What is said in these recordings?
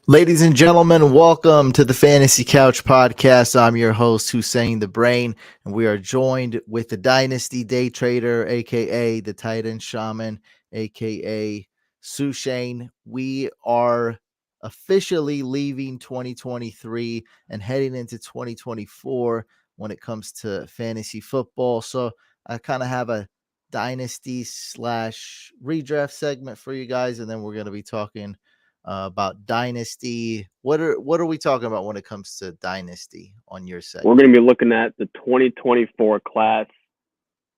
Ladies and gentlemen, welcome to the Fantasy Couch Podcast. I'm your host, Hussein the Brain, and we are joined with the Dynasty Day Trader, aka the Titan Shaman, aka Sushane. We are officially leaving 2023 and heading into 2024 when it comes to fantasy football. So I kind of have a dynasty slash redraft segment for you guys, and then we're going to be talking about Dynasty. What are we talking about when it comes to Dynasty on your We're segment? going to be looking at the 2024 class,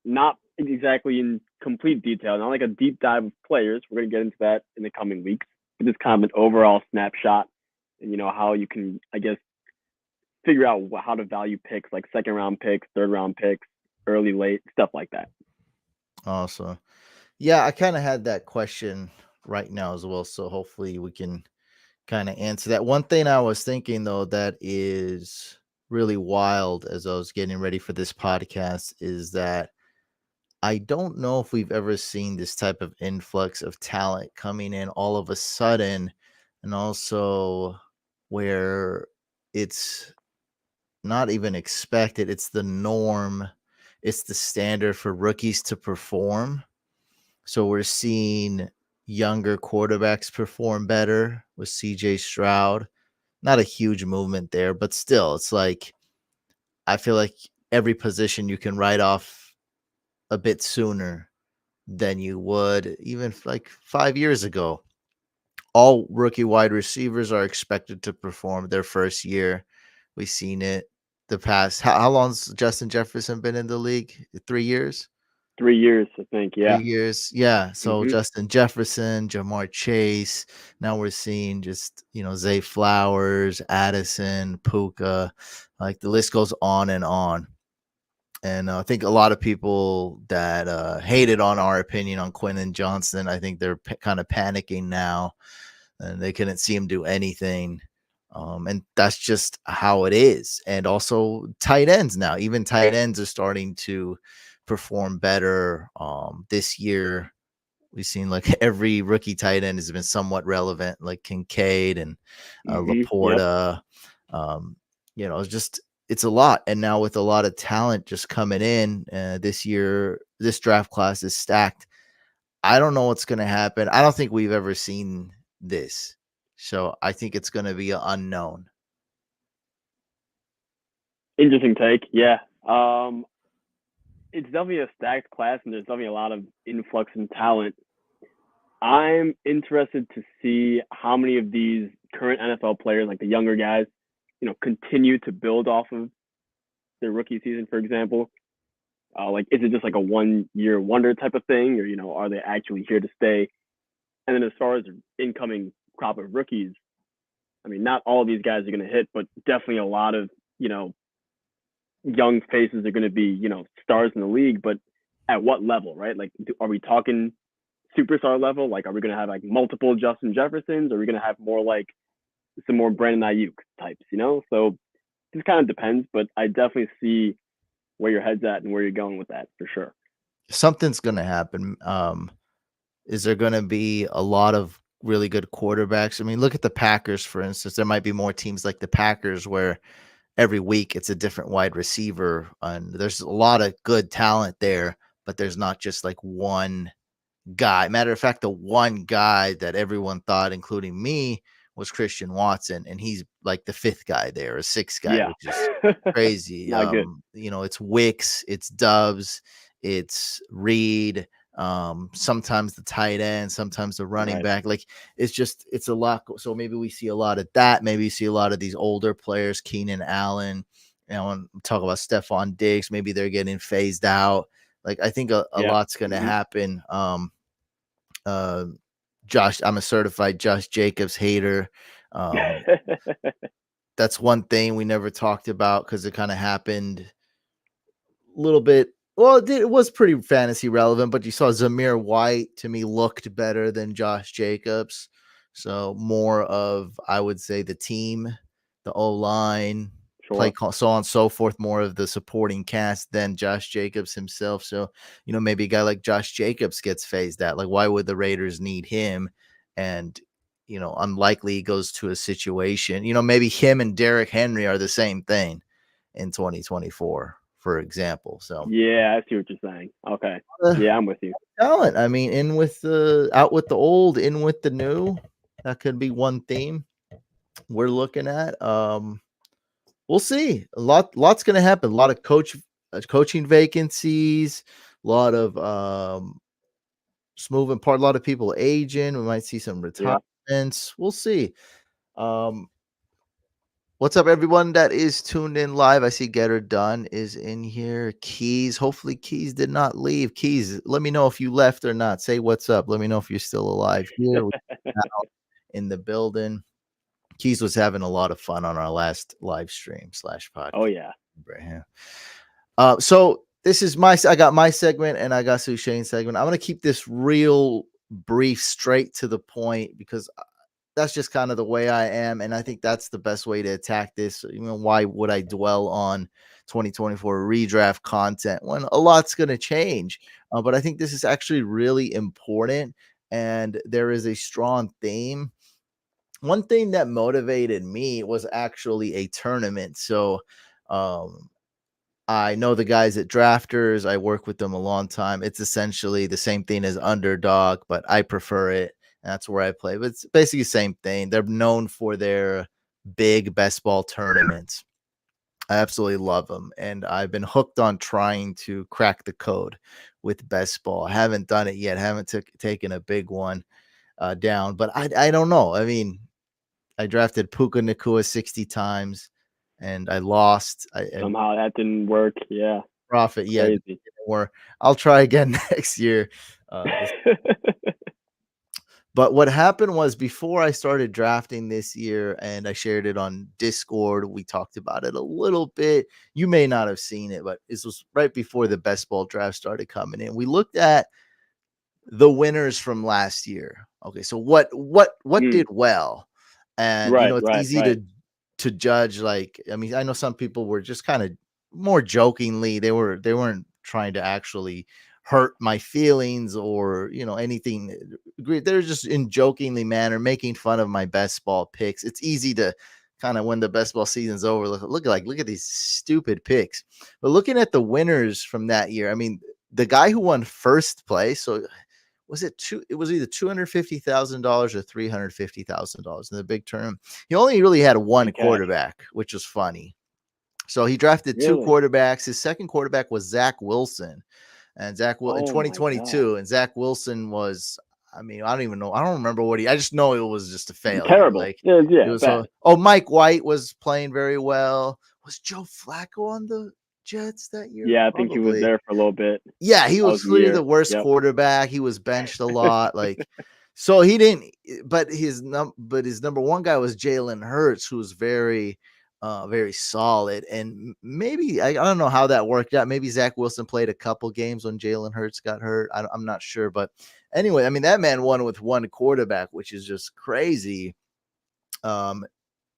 not exactly in complete detail, not like a deep dive of players. We're going to get into that in the coming weeks, but just kind of an overall snapshot and, how you can, I guess, figure out how to value picks like second round picks, third round picks, early, late, stuff like that. Awesome. Yeah, I kind of had that question right now as well. So hopefully we can kind of answer that. One thing I was thinking though that is really wild as I was getting ready for this podcast is that I don't know if we've ever seen this type of influx of talent coming in all of a sudden, and also where it's not even expected. It's the norm. It's the standard for rookies to perform. So we're seeing younger quarterbacks perform better with CJ Stroud. Not a huge movement there, but still, it's like I feel like every position you can write off a bit sooner than you would even like 5 years ago. All rookie wide receivers are expected to perform their first year. We've seen it the past. How long's Justin Jefferson been in the league? 3 years? 3 years, I think. Three Yeah. years. Yeah. So hmm Justin Jefferson, Jamar Chase. Now we're seeing just, Zay Flowers, Addison, Puka. Like the list goes on and on. And I think a lot of people that hated on our opinion on Quentin Johnson, I think they're kind of panicking now, and they couldn't see him do anything. And that's just how it is. And also tight ends now, even tight ends are starting to perform better. This year, we've seen like every rookie tight end has been somewhat relevant, like Kincaid and Yep. Laporta. Um, it's just it's a lot. And now with a lot of talent just coming in this year, this draft class is stacked. I don't know what's going to happen. I don't think we've ever seen this. So I think it's going to be an unknown. Interesting take. Yeah. It's definitely a stacked class, and there's definitely a lot of influx in talent. I'm interested to see how many of these current NFL players, like the younger guys, continue to build off of their rookie season, for example. Like, is it just like a 1 year wonder type of thing, or are they actually here to stay? And then as far as the incoming crop of rookies, I mean, not all of these guys are going to hit, but definitely a lot of young faces are going to be stars in the league. But at what level, right? Like, are we talking superstar level? Like, are we going to have like multiple Justin Jeffersons? Or are we going to have more like some more Brandon Ayuk types? So this kind of depends, but I definitely see where your head's at and where you're going with that for sure. Something's going to happen. Is there going to be a lot of really good quarterbacks? I mean, look at the Packers, for instance. There might be more teams like the Packers where every week it's a different wide receiver, and there's a lot of good talent there, but there's not just like one guy. Matter of fact, the one guy that everyone thought, including me, was Christian Watson, and he's like the fifth guy there, a sixth guy, Yeah. which is crazy. Not good. It's Wicks, it's Dubs, it's Reed, sometimes the tight end, sometimes the running Right. back. Like it's a lot. So maybe we see a lot of that. Maybe you see a lot of these older players, Keenan Allen. When we talk about Stephon Diggs, maybe they're getting phased out. Like I think a Yeah. lot's going to hmm happen. Uh, Josh, I'm a certified Josh Jacobs hater. Um, that's one thing we never talked about because it kind of happened a little bit. Well, it was pretty fantasy relevant, but you saw Zamir White to me looked better than Josh Jacobs. So more of, I would say, the team, the O line, play Sure. call, so on and so forth, more of the supporting cast than Josh Jacobs himself. So, maybe a guy like Josh Jacobs gets phased out. Like, why would the Raiders need him? And unlikely he goes to a situation. Maybe him and Derrick Henry are the same thing in 2024, for example. So Yeah, I see what you're saying. Okay. uh, Yeah, I'm with you. talent. I mean, out with the old, in with the new. That could be one theme we're looking at. We'll see. Lots going to happen. A lot of coaching vacancies. A lot of just moving part. A lot of people aging. We might see some Yeah. retirements. We'll see. Um, what's up, everyone that is tuned in live? I see Getter Dunn is in here. Keys. Hopefully, Keys did not leave. Keys, let me know if you left or not. Say what's up. Let me know if you're still alive here in the building. Keys was having a lot of fun on our last live stream / podcast. Oh yeah. So this is I got my segment and I got Sue Shane's segment. I'm gonna keep this real brief, straight to the point, because that's just kind of the way I am, and I think that's the best way to attack this. Why would I dwell on 2024 redraft content when a lot's gonna change? But I think this is actually really important, and there is a strong theme. One thing that motivated me was actually a tournament. So, I know the guys at Drafters. I work with them a long time. It's essentially the same thing as Underdog, but I prefer it. And that's where I play. But it's basically the same thing. They're known for their big best ball tournaments. I absolutely love them. And I've been hooked on trying to crack the code with best ball. I haven't done it yet. Haven't taken a big one down. But I don't know. I mean, I drafted Puka Nakua 60 times and I lost. Somehow that didn't work. Yeah. Profit, yeah, Crazy. or I'll try again next year. But what happened was, before I started drafting this year, and I shared it on Discord, we talked about it a little bit. You may not have seen it, but this was right before the best ball draft started coming in. We looked at the winners from last year. Okay, so what did well? And Right, it's right, easy right. to judge. Like, I mean, I know some people were just kind of more jokingly, they weren't trying to actually hurt my feelings or anything. They're just in jokingly manner making fun of my best ball picks. It's easy to kind of, when the best ball season's over, look at these stupid picks. But looking at the winners from that year, I mean, the guy who won first place, so it was either $250,000 or $350,000 in the big tournament. He only really had one Big cash. quarterback, which was funny. So he drafted two Really? quarterbacks. His second quarterback was Zach Wilson, and in Oh my God. 2022, and Zach Wilson was, I mean, I don't even know. I don't remember I just know it was just a failure. Terrible. Like, Yeah, it yeah, was bad. Mike White was playing very well. Was Joe Flacco on the Jets that year? Yeah, I think he was Probably. there for a little bit. Yeah, he That was was the clearly year. the worst Yep. quarterback. He was benched a lot. Like, so he didn't. But his number one guy was Jalen Hurts, who was very, very solid. And maybe I don't know how that worked out. Maybe Zach Wilson played a couple games when Jalen Hurts got hurt. I'm not sure, but anyway, I mean, that man won with one quarterback, which is just crazy. Um,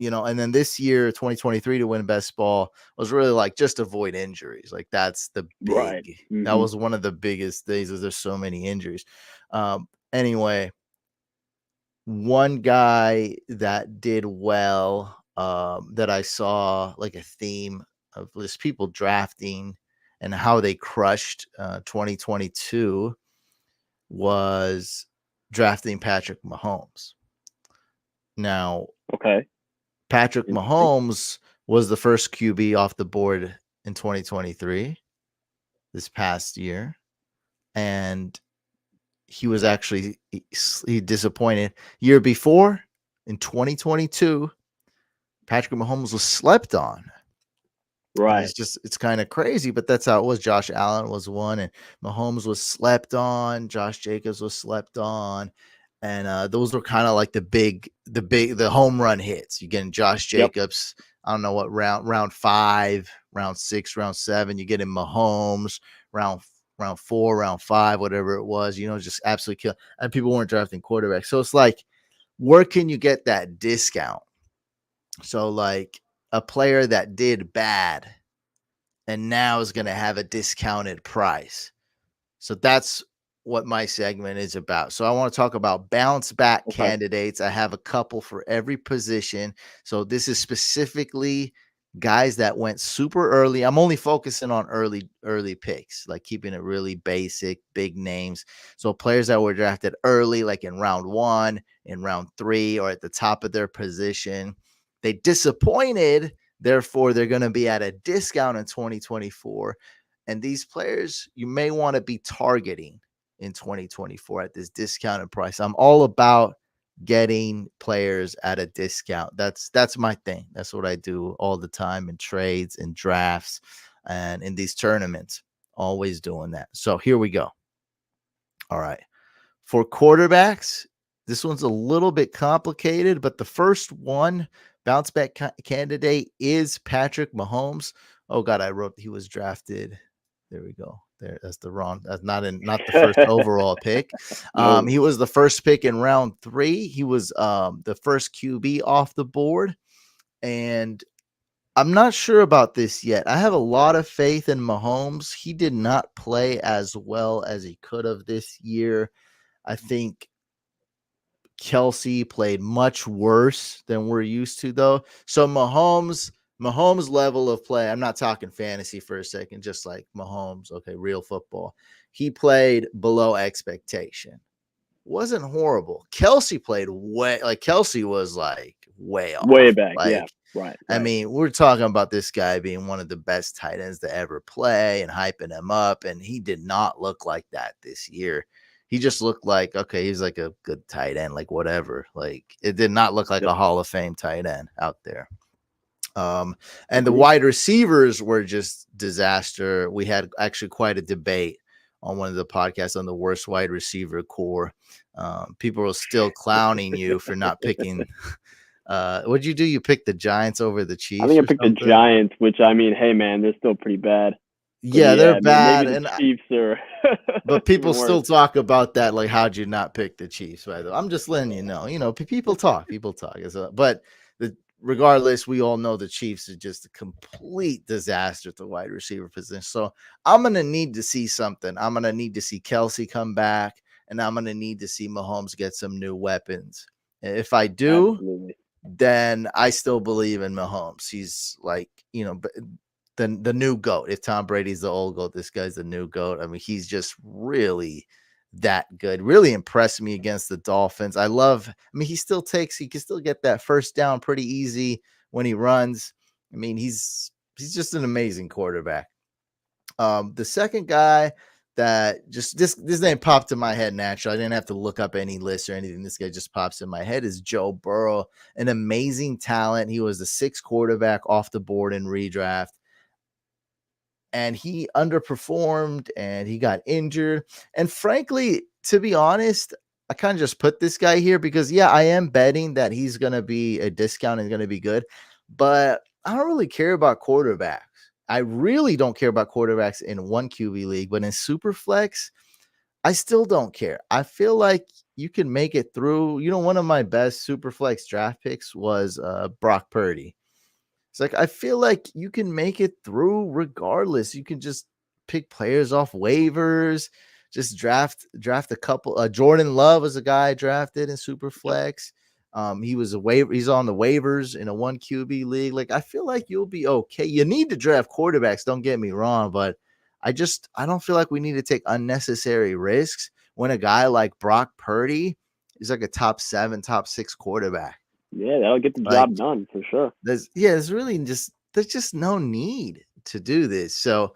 and then this year, 2023, to win best ball was really like just avoid injuries. Like, that's Right. that Mm-hmm. was one of the biggest things, is there's so many injuries. Anyway, one guy that did well, that I saw like a theme of just people drafting and how they crushed 2022 was drafting Patrick Mahomes. Now, Okay. Patrick Interesting. Mahomes was the first QB off the board in 2023, this past year, and he was actually he disappointed. Year before, in 2022, Patrick Mahomes was slept on. And Right. it's kind of crazy, but that's how it was. Josh Allen was one, and Mahomes was slept on. Josh Jacobs was slept on, and those were kind of like the home run hits. You getting Josh Yep. Jacobs. I don't know what round 5, round 6, round 7. You get him Mahomes round 4, round 5, whatever it was. Just absolutely kill. And people weren't drafting quarterbacks, so it's like, where can you get that discount? So, like, a player that did bad and now is going to have a discounted price. So that's what my segment is about. So I want to talk about bounce back Okay. candidates. I have a couple for every position. So this is specifically guys that went super early. I'm only focusing on early picks, like keeping it really basic, big names. So players that were drafted early, like in round 1, in round 3, or at the top of their position. They disappointed, therefore they're going to be at a discount in 2024. And these players you may want to be targeting in 2024 at this discounted price. I'm all about getting players at a discount. That's my thing. That's what I do all the time in trades and drafts and in these tournaments. Always doing that. So here we go. All right. For quarterbacks, this one's a little bit complicated, but the first one bounce back candidate is Patrick Mahomes. Oh God, I wrote he was drafted. There we go. There, that's not the first overall pick. No. He was the first pick in round 3. He was the first QB off the board, and I'm not sure about this yet. I have a lot of faith in Mahomes. He did not play as well as he could have this year. I think Kelsey played much worse than we're used to, though. So Mahomes level of play. I'm not talking fantasy for a second, just like Mahomes. Okay, real football. He played below expectation. Wasn't horrible. Kelsey played Kelsey was like way Way off. back. Yeah. Like, Right. I mean, we're talking about this guy being one of the best tight ends to ever play and hyping him up, and he did not look like that this year. He just looked like, okay, he's like a good tight end, like whatever. Like it did not look like Yep. a Hall of Fame tight end out there. And the Agreed. wide receivers were just disaster. We had actually quite a debate on one of the podcasts on the worst wide receiver core. People were still clowning you for not picking. What'd you do? You picked the Giants over the I Chiefs think I or picked the something? Giants, which I mean, hey man, they're still pretty bad. But Yeah, they're yeah, maybe bad, the and Chiefs are but even people worse. still talk about that. Like, how'd you not pick the Chiefs? By the way, I'm just letting you know. People talk. People talk. But regardless, we all know the Chiefs are just a complete disaster at the wide receiver position. So I'm gonna need to see something. I'm gonna need to see Kelsey come back, and I'm gonna need to see Mahomes get some new weapons. If I do, Absolutely. then I still believe in Mahomes. He's like, the new GOAT. If Tom Brady's the old GOAT, this guy's the new GOAT. I mean, he's just really that good. Really impressed me against the Dolphins. I mean, he can still get that first down pretty easy when he runs. I mean, he's just an amazing quarterback. The second guy that just this name popped in my head naturally. I didn't have to look up any list or anything. This guy just pops in my head is Joe Burrow, an amazing talent. He was the 6th quarterback off the board in redraft, and he underperformed and he got injured. And frankly, to be honest, I kind of just put this guy here because yeah, I am betting that he's going to be a discount and going to be good, but I don't really care about quarterbacks. I really don't care about quarterbacks in one QB league, but in Superflex, I still don't care. I feel like you can make it through. One of my best Superflex draft picks was Brock Purdy. It's like I feel like you can make it through regardless. You can just pick players off waivers, just draft a couple. Jordan Love was a guy I drafted in Yep. Superflex. He was a waiver. He's on the waivers in a 1 QB league. Like I feel like you'll be okay. You need to draft quarterbacks. Don't get me wrong, but I don't feel like we need to take unnecessary risks when a guy like Brock Purdy is like a top 7, top 6 quarterback. Yeah, that'll get the Like job done for sure. there's just no need to do this. So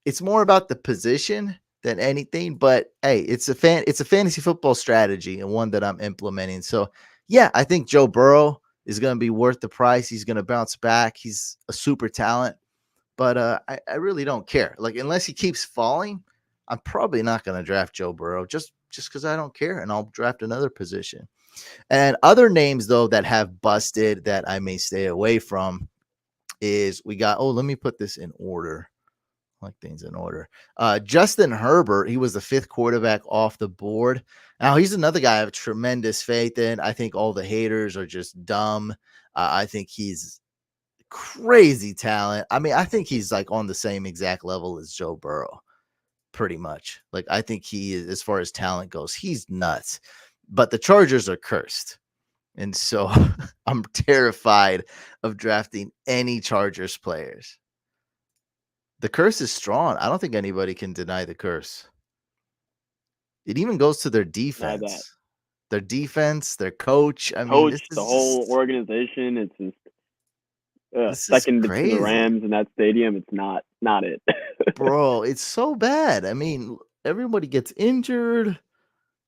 it's more about the position than anything. But hey, it's a fantasy football strategy and one that I'm implementing. So yeah, I think Joe Burrow is going to be worth the price. He's going to bounce back. He's a super talent, but I really don't care. Like unless he keeps falling, I'm probably not going to draft Joe Burrow just because I don't care, and I'll draft another position. And other names though that have busted that I may stay away from is we got. Oh, let me put this in order. I like things in order. Justin Herbert, he was the 5th quarterback off the board. Now he's another guy I have tremendous faith in. I think all the haters are just dumb. I think he's crazy talent. I mean, I think he's like on the same exact level as Joe Burrow. pretty much. Like, I think he is, as far as talent goes, he's nuts. But the Chargers are cursed. And so I'm terrified of drafting any Chargers players. The curse is strong. I don't think anybody can deny the curse. It even goes to their Not that defense. Their defense, their coach. I mean, coach, the whole organization. It's just this is second to the crazy. Rams in that stadium. It's not it. Bro, it's so bad. I mean, everybody gets injured.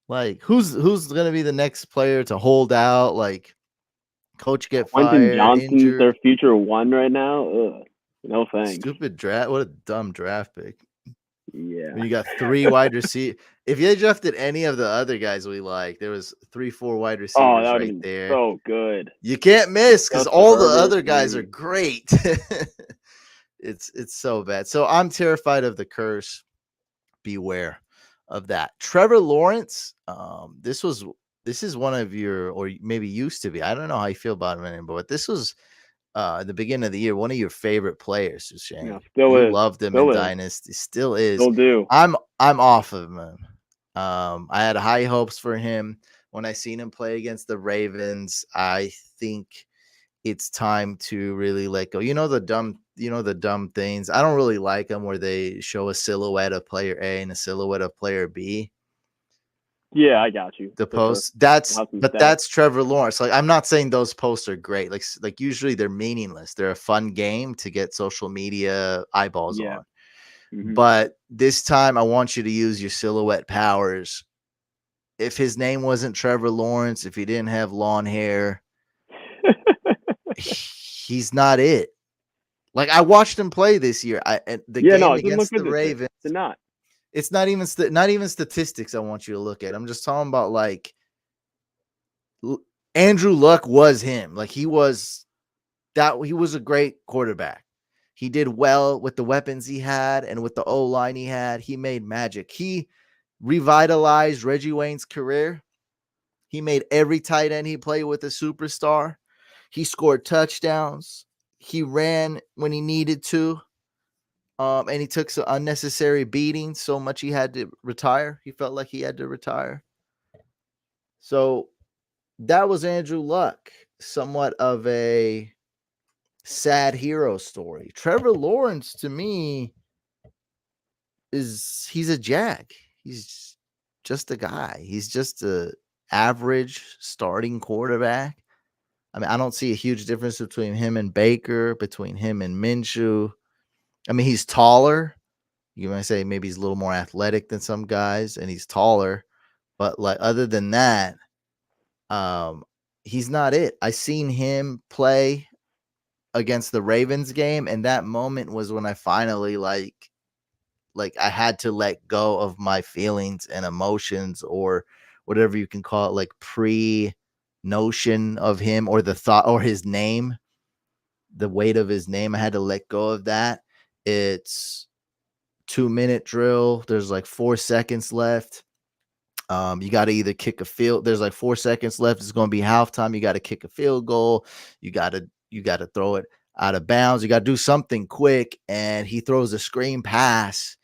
Like, who's gonna be the next player to hold out? Like, coach get Quentin fired, Johnston's their injured. future one right now. Ugh, no thanks. Stupid draft. What a dumb draft pick. Yeah. When you got 3 wide receivers. If you drafted any of the other guys we like, there was 3-4 wide Oh, receivers that would have right been there. so good. You can't miss because Justin all the Herbert. other guys are great. It's so bad. So I'm terrified of the curse. Beware of that. Trevor Lawrence, this is one of your, or maybe used to be. I don't know how you feel about him anymore, but this was at the beginning of the year, one of your favorite players, Shane. Still You is. loved him in Dynasty, still is. Still do. I'm off of him. I had high hopes for him when I seen him play against the Ravens. I think it's time to really let go. The dumb things. I don't really like them where they show a silhouette of player A and a silhouette of player B. Yeah, I got you. The For sure. posts. That's Trevor Lawrence. Like, I'm not saying those posts are great. Like usually they're meaningless. They're a fun game to get social media eyeballs on. Mm-hmm. But this time I want you to use your silhouette powers. If his name wasn't Trevor Lawrence, if he didn't have long hair, he's not it. Like, I watched him play this year. The game against the Ravens. Did not. It's not even statistics I want you to look at. I'm just talking about, like, Andrew Luck was him. Like, he was a great quarterback. He did well with the weapons he had and with the O-line he had. He made magic. He revitalized Reggie Wayne's career. He made every tight end he played with a superstar. He scored touchdowns. He ran when he needed to. And he took some unnecessary beatings so much he had to retire. He felt like he had to retire. So that was Andrew Luck, somewhat of a sad hero story. Trevor Lawrence, to me, he's a jack. He's just a guy. He's just a average starting quarterback. I mean, I don't see a huge difference between him and Baker, between him and Minshew. I mean, he's taller. You might say maybe he's a little more athletic than some guys, and he's taller. But, like, other than that, he's not it. I seen him play against the Ravens game, and that moment was when I finally like I had to let go of my feelings and emotions, or whatever you can call it, like pre-notion of him, or the thought, or his name, the weight of his name. I had to let go of that. It's 2-minute drill. There's like 4 seconds left. You got to either kick a field. There's like 4 seconds left. It's going to be halftime. You got to kick a field goal. You got to throw it out of bounds. You got to do something quick. And he throws a screen pass,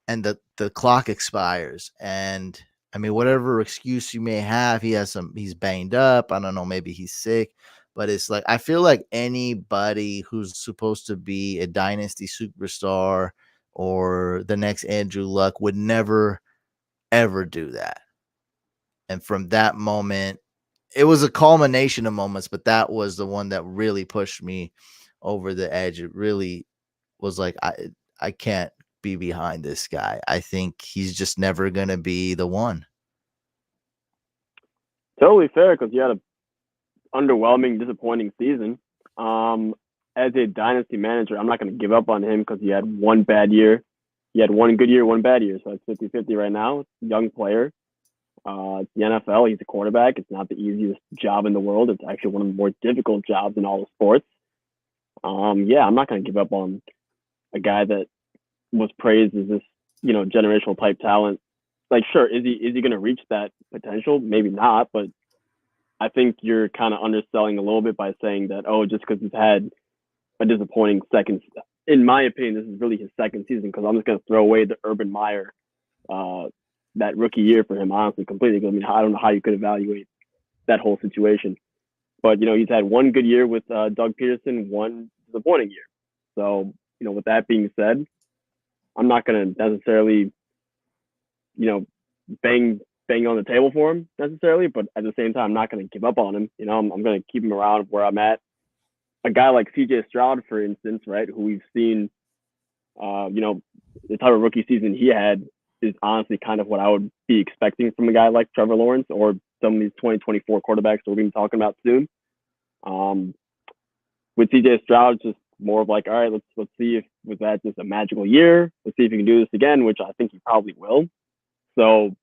and the clock expires. And I mean, whatever excuse you may have, he's banged up. I don't know. Maybe he's sick. But it's like, I feel like anybody who's supposed to be a dynasty superstar or the next Andrew Luck would never, ever do that. And from that moment, it was a culmination of moments, but that was the one that really pushed me over the edge. It really was like, I can't be behind this guy. I think he's just never going to be the one. Totally fair, because you had an underwhelming, disappointing season. As a dynasty manager, I'm not going to give up on him because he had one bad year. He had one good year, one bad year. So it's 50-50 right now. Young player. It's the NFL. He's a quarterback. It's not the easiest job in the world. It's actually one of the more difficult jobs in all the sports. Yeah, I'm not going to give up on a guy that was praised as this, generational type talent. Like, sure, is he going to reach that potential? Maybe not, but I think you're kind of underselling a little bit by saying that, just because he's had a disappointing second in my opinion, this is really his second season because I'm just going to throw away the Urban Meyer uh, that rookie year for him, honestly, completely. I mean, I don't know how you could evaluate that whole situation. But, he's had one good year with Doug Peterson, one disappointing year. So, with that being said, I'm not going to necessarily, you know, bang on the table for him necessarily, but at the same time, I'm not going to give up on him. I'm going to keep him around where I'm at. A guy like C.J. Stroud, for instance, right, who we've seen, the type of rookie season he had is honestly kind of what I would be expecting from a guy like Trevor Lawrence or some of these 2024 quarterbacks that we're going to be talking about soon. With C.J. Stroud, just more of like, all right, let's see if was that just a magical year. Let's see if he can do this again, which I think he probably will. So,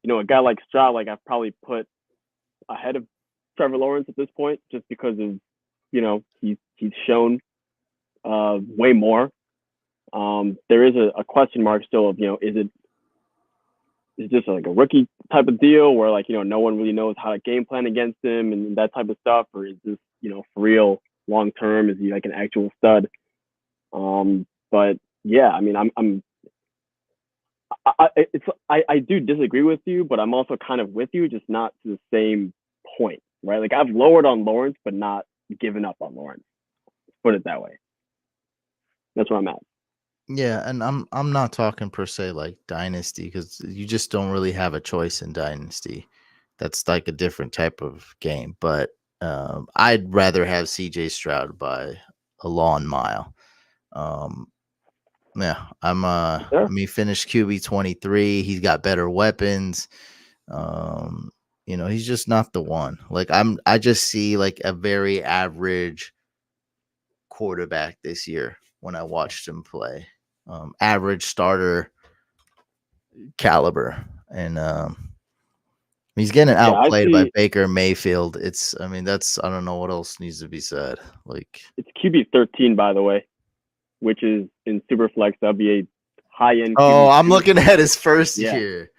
a guy like Stroud, like I've probably put ahead of Trevor Lawrence at this point, just because of he's shown way more. There is a question mark still of is it just like a rookie type of deal where like no one really knows how to game plan against him and that type of stuff, or is this for real long term? Is he like an actual stud? But yeah, I mean, I do disagree with you, but I'm also kind of with you, just not to the same point, right? Like I've lowered on Lawrence, but not given up on Lawrence. Let's put it that way. That's where I'm at. Yeah, and I'm not talking per se like Dynasty because you just don't really have a choice in Dynasty. That's like a different type of game. But I'd rather have CJ Stroud by a long mile. Um, yeah, Sure. he finished QB 23. He's got better weapons. He's just not the one. Like I just see like a very average quarterback this year when I watched him play. Average starter caliber, and he's getting Yeah, I outplayed by see. Baker Mayfield. I don't know what else needs to be said. Like, It's QB 13, by the way, which is in Superflex. That'll be a high end oh, QB I'm two. looking at his first Yeah, year.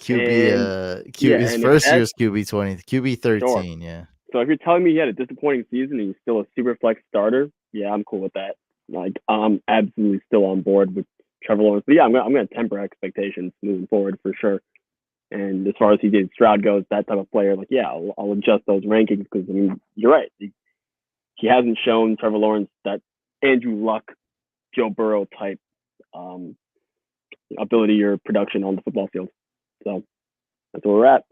and His and if first year that's is QB 20, QB sure. 13. Yeah, So if you're telling me he had a disappointing season and he's still a super flex starter, yeah, I'm cool with that. Like I'm absolutely still on board with Trevor Lawrence. But yeah, I'm gonna temper expectations moving forward for sure. And as far as CJ Stroud goes, that type of player, like yeah, I'll adjust those rankings because I mean you're right. He hasn't shown Trevor Lawrence that Andrew Luck, Joe Burrow type um, ability or production on the football field. So that's where we're at.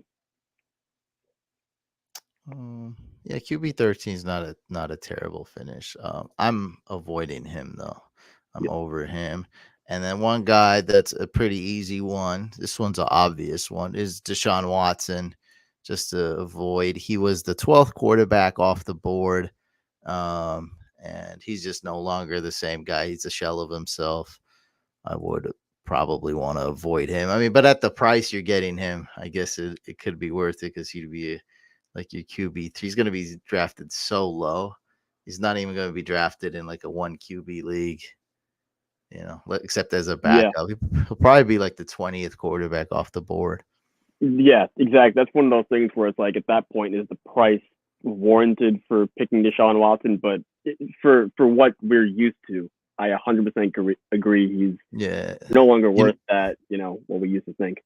yeah. QB 13 is not a terrible finish. I'm avoiding him though. I'm Yeah, over him. And then one guy that's a pretty easy one. This one's an obvious one. Is Deshaun Watson. Just to avoid, he was the 12th quarterback off the board. And he's just no longer the same guy. He's a shell of himself. I would probably want to avoid him. I mean, but at the price you're getting him, I guess it could be worth it because he'd be like your QB. He's going to be drafted so low. He's not even going to be drafted in like a one QB league, except as a yeah, backup. He'll probably be like the 20th quarterback off the board. yeah, exactly. That's one of those things where it's like at that point is the price warranted for picking Deshaun Watson, but for what we're used to, I 100% agree. He's Yeah. no longer You know, worth that. What we used to think.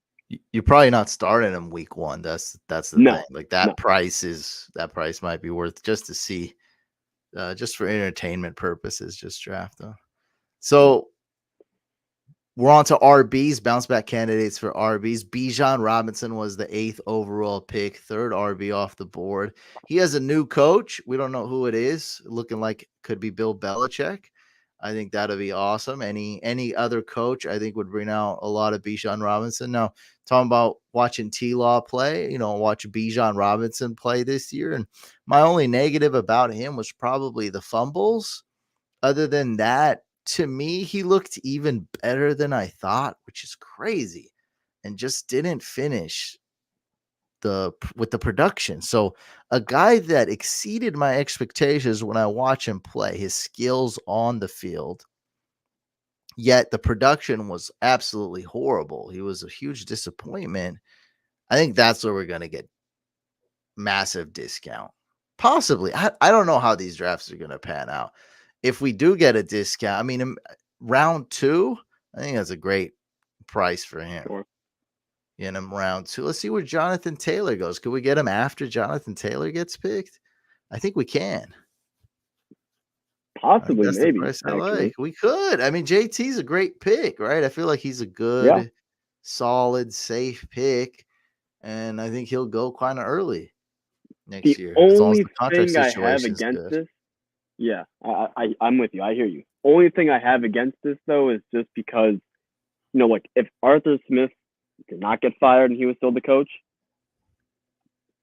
you're probably not starting him week one. That's the thing. No, Like no, that price might be worth just to see, just for entertainment purposes, just draft them. yeah, So we're on to RBs, bounce back candidates for RBs. Bijan Robinson was the 8th overall pick, third RB off the board. He has a new coach. We don't know who it is. Looking like could be Bill Belichick. I think that'll be awesome. Any other coach, I think, would bring out a lot of Bijan Robinson. Now, talking about watching T-Law play, watch Bijan Robinson play this year. And my only negative about him was probably the fumbles. Other than that, to me, he looked even better than I thought, which is crazy, and just didn't finish with the production. So a guy that exceeded my expectations when I watch him play, his skills on the field, yet the production was absolutely horrible. He was a huge disappointment. I think that's where we're going to get massive discount. Possibly. I don't know how these drafts are going to pan out. if we do get a discount, I mean, round 2, I think that's a great price for him. Sure. In him round 2. Let's see where Jonathan Taylor goes. Could we get him after Jonathan Taylor gets picked? I think we can. I think Possibly, that's the maybe, price I actually. like. We could. I mean, JT's a great pick, right? I feel like he's a Yeah. good, solid, safe pick, and I think he'll go kind of early The next year as long as only the contract thing I have situation is against good. this, yeah, I'm with you. I hear you. Only thing I have against this though is just because, like if Arthur Smith did not get fired and he was still the coach,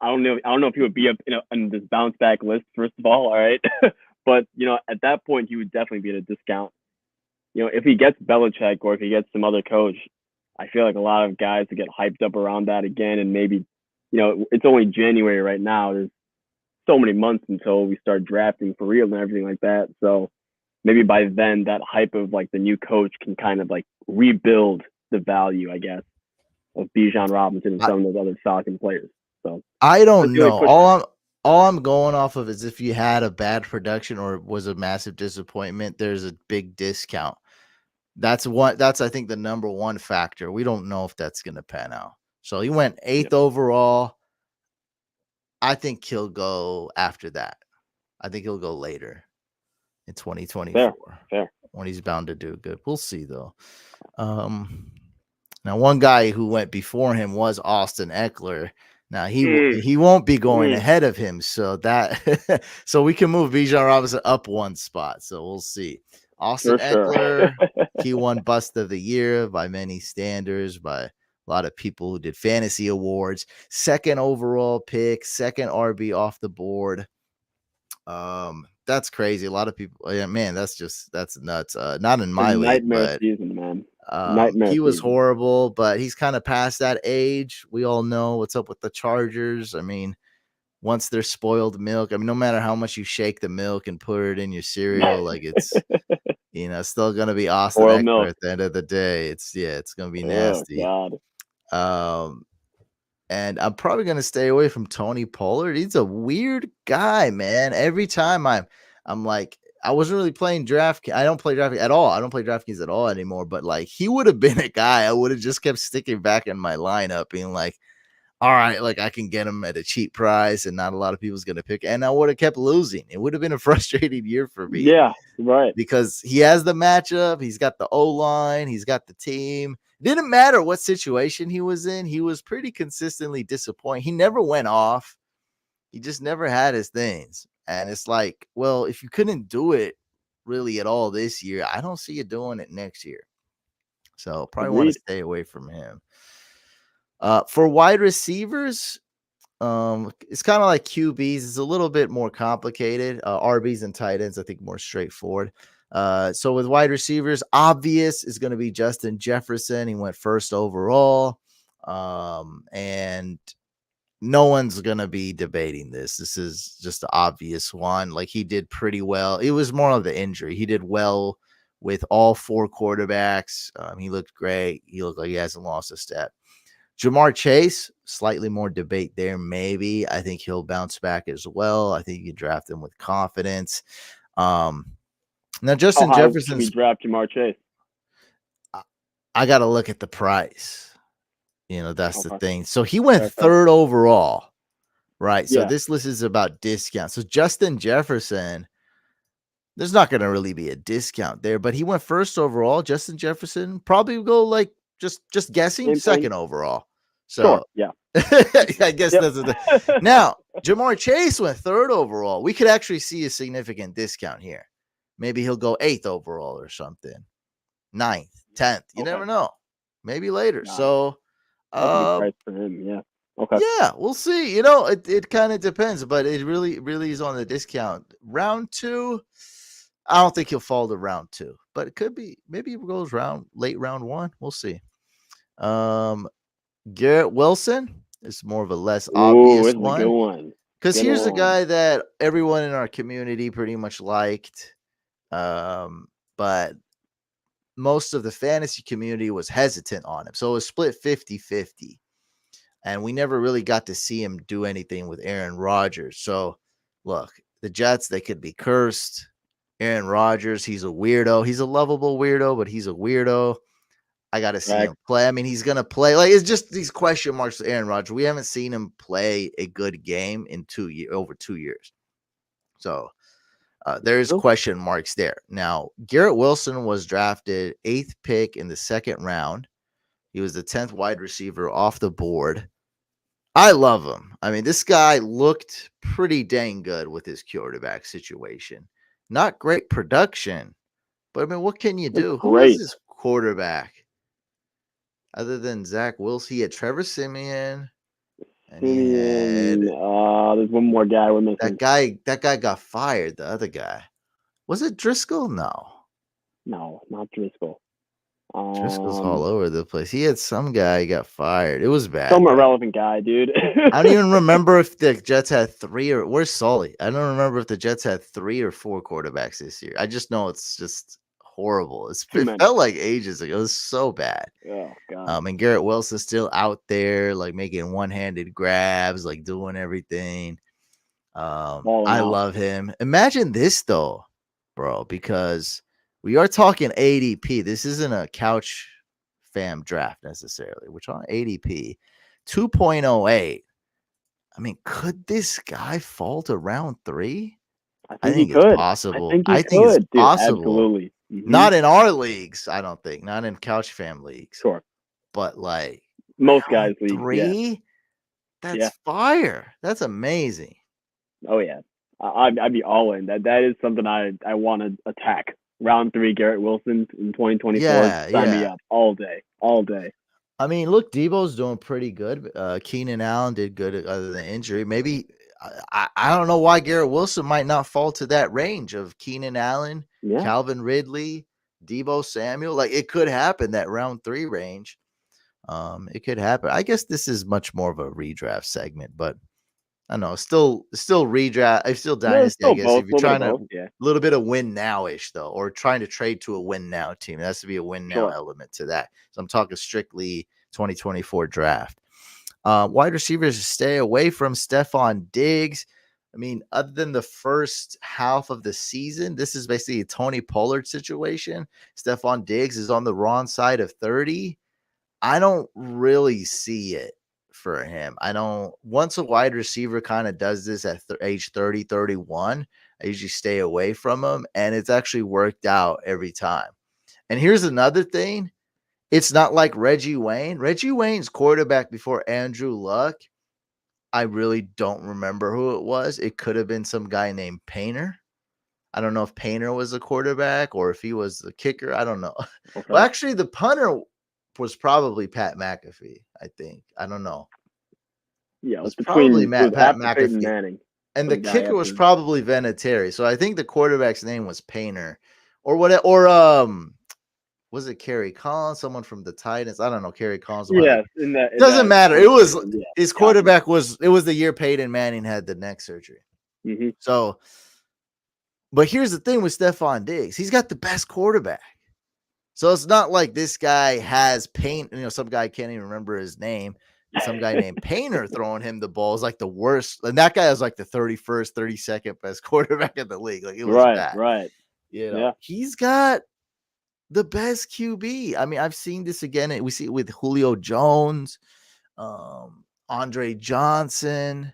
I don't know. I don't know if he would be up in this bounce back list. First of all right, but at that point he would definitely be at a discount. If he gets Belichick or if he gets some other coach, I feel like a lot of guys would get hyped up around that again, and maybe, it's only January right now. There's so many months until we start drafting for real and everything like that. So maybe by then that hype of like the new coach can kind of like rebuild the value, I guess, of Bijan Robinson and I, some of those other Falcon players. So I that's don't the only know. pushback. All I'm going off of is if you had a bad production or was a massive disappointment, there's a big discount. That's I think the number one factor. We don't know if that's going to pan out. So he went 8th Yeah. overall. I think he'll go after that. I think he'll go later in 2024 Fair. when he's bound to do good. We'll see though. Now one guy who went before him was Austin Eckler. Now he won't be going ahead of him, so that so we can move Bijan Robinson up one spot. So we'll see. Austin Eckler, he won Bust of the Year by many standards, by a lot of people who did fantasy awards. Second overall pick, second RB off the board. That's crazy. A lot of people, yeah, man, that's nuts. Not in my league, Nightmare but season, man. Nightmare he was season. horrible, but he's kind of past that age. We all know what's up with the Chargers. I mean, once they're spoiled milk, I mean, no matter how much you shake the milk and put it in your cereal, like it's still gonna be Austin Spoiled Eckler milk. at the end of the day. It's gonna be Oh nasty. God. And I'm probably gonna stay away from Tony Pollard. He's a weird guy, man. Every time I'm like, I wasn't really playing DraftKings. I don't play DraftKings at all. I don't play DraftKings at all anymore. But like, he would have been a guy I would have just kept sticking back in my lineup, being like, all right, like I can get him at a cheap price, and not a lot of people's gonna pick. And I would have kept losing. It would have been a frustrating year for me. Yeah, right. Because he has the matchup, he's got the O-line, he's got the team. It didn't matter what situation he was in, he was pretty consistently disappointing. He never went off. He just never had his things. And it's like, well, if you couldn't do it really at all this year, I don't see you doing it next year. So probably want to stay away from him. For wide receivers, it's kind of like QBs. It's a little bit more complicated. RBs and tight ends, I think, more straightforward. So with wide receivers, obvious is going to be Justin Jefferson. He went first overall. And no one's going to be debating this. This is just the obvious one. Like, he did pretty well. It was more of the injury. He did well with all 4 quarterbacks. He looked great. He looked like he hasn't lost a step. Jamar Chase, slightly more debate there, maybe. I think he'll bounce back as well. I think you draft him with confidence. Now, Justin Jefferson. Should we draft Jamar Chase? I got to look at the price. That's the thing. So he went third overall, right? So this list is about discount. So Justin Jefferson, there's not going to really be a discount there, but he went first overall. Justin Jefferson probably will go like just guessing second overall. So sure, yeah. I guess that's now Jamar Chase went third overall. We could actually see a significant discount here. Maybe he'll go 8th overall or something. 9th, 10th. You never know. Maybe later. So that's a good price for him, yeah. Okay. Yeah, we'll see. It kind of depends, but it really is on the discount. Round 2, I don't think he'll fall to round 2, but it could be. Maybe it goes late round 1. We'll see. Garrett Wilson is more of a less obvious one. A good one. Because here's a guy that everyone in our community pretty much liked, but most of the fantasy community was hesitant on him. So it was split 50-50. And we never really got to see him do anything with Aaron Rodgers. So, look, the Jets, they could be cursed. Aaron Rodgers, he's a weirdo. He's a lovable weirdo, but he's a weirdo. I got to see him play. I mean, he's going to play. Like, it's just these question marks with Aaron Rodgers. We haven't seen him play a good game in over 2 years. So there's question marks there. Now, Garrett Wilson was drafted 8th pick in the 2nd round. He was the 10th wide receiver off the board. I love him. I mean, this guy looked pretty dang good with his quarterback situation. Not great production, but I mean, what can you do? Who is this quarterback? Other than Zach Wilson, he had Trevor Siemian. And he had there's one more guy we're missing. That guy got fired. The other guy. Was it Driscoll? No, not Driscoll. Driscoll's all over the place. He had some guy got fired. It was bad. Some irrelevant guy, dude. I don't even remember if the Jets had 3 or where's Sully? I don't remember if the Jets had 3 or 4 quarterbacks this year. I just know it's just horrible. It felt like ages ago. It was so bad. Oh god. And Garrett Wilson's still out there, like making one-handed grabs, like doing everything. I love him. Imagine this though, bro, because we are talking ADP. This isn't a couch fam draft necessarily. We're talking ADP 2.08. I mean, could this guy fall to round 3? I think it's possible. I think it's possible. Absolutely. Mm-hmm. Not in our leagues, I don't think. Not in couch fam leagues. Sure. But like most guys' leagues. 3? Yeah. That's fire. That's amazing. Oh yeah. I'd be all in. That is something I want to attack. Round 3, Garrett Wilson in 2024. Sign me up all day. I mean, look, Debo's doing pretty good. Keenan Allen did good other than injury. Maybe I don't know why Garrett Wilson might not fall to that range of Keenan Allen, Calvin Ridley, Debo Samuel. Like it could happen, that round 3 range. It could happen. I guess this is much more of a redraft segment, but I don't know, still redraft. It's still Dynasty, I guess. If you're trying to a little bit of win now-ish though, or trying to trade to a win now team, it has to be a win now element to that. So I'm talking strictly 2024 draft. Wide receivers, stay away from Stephon Diggs. I mean, other than the first half of the season, this is basically a Tony Pollard situation. Stephon Diggs is on the wrong side of 30. I don't really see it for him. Once a wide receiver kind of does this at age 30, 31, I usually stay away from him, and it's actually worked out every time. And here's another thing. It's not like Reggie Wayne. Reggie Wayne's quarterback before Andrew Luck, I really don't remember who it was. It could have been some guy named Painter. I don't know if Painter was a quarterback or if he was the kicker. I don't know. Okay. Well, actually, the punter was probably Pat McAfee, I think. I don't know. Yeah, it was probably Pat McAfee. Manning, and the kicker was probably Vinatieri. So I think the quarterback's name was Painter. Or was it Kerry Collins, someone from the Titans? I don't know. Kerry Collins. Doesn't matter. It was his quarterback it was the year Peyton Manning had the neck surgery. Mm-hmm. So, but here's the thing with Stephon Diggs. He's got the best quarterback. So it's not like this guy has some guy can't even remember his name. Some guy named Painter throwing him the ball is like the worst. And that guy is like the 31st, 32nd best quarterback in the league. Like it was bad. Right. He's got the best QB. I mean, I've seen this again. We see it with Julio Jones, Andre Johnson,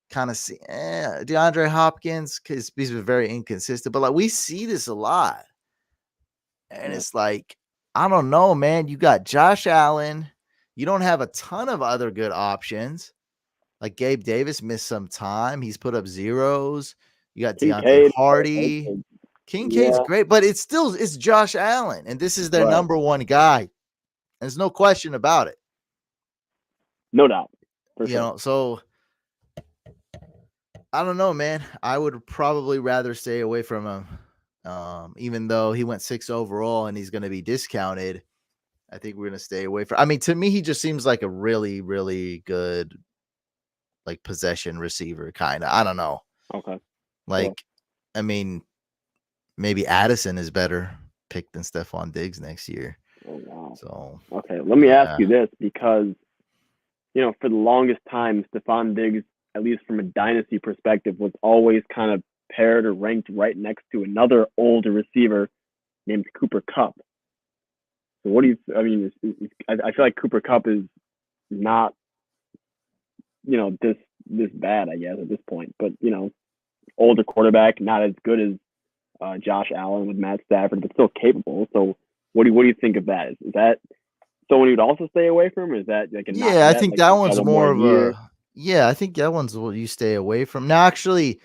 kind of see DeAndre Hopkins, because he's been very inconsistent. But like we see this a lot. And it's like, I don't know, man. You got Josh Allen. You don't have a ton of other good options. Like Gabe Davis missed some time. He's put up zeros. You got Deontay Hardy. Kincaid's great, but it's Josh Allen, and this is their number one guy. There's no question about it. No doubt. For sure. So I don't know, man. I would probably rather stay away from him. Even though he went 6 overall and he's going to be discounted, I think we're going to stay away from. I mean, to me, he just seems like a really, really good, like possession receiver kind of. I don't know. Okay. I mean, maybe Addison is better picked than Stephon Diggs next year. Oh, wow. So okay, let me ask you this, because for the longest time, Stephon Diggs, at least from a dynasty perspective, was always kind of paired or ranked right next to another older receiver named Cooper Kupp. So what do you? I mean, I feel like Cooper Kupp is not, this bad, I guess, at this point. But older quarterback, not as good as Josh Allen with Matt Stafford, but still capable. So what do you think of that? Is that someone you'd also stay away from, or is that like a not Yeah, I yet, think like that a one's couple more more of years? a yeah, I think that one's what you stay away from. Now, actually,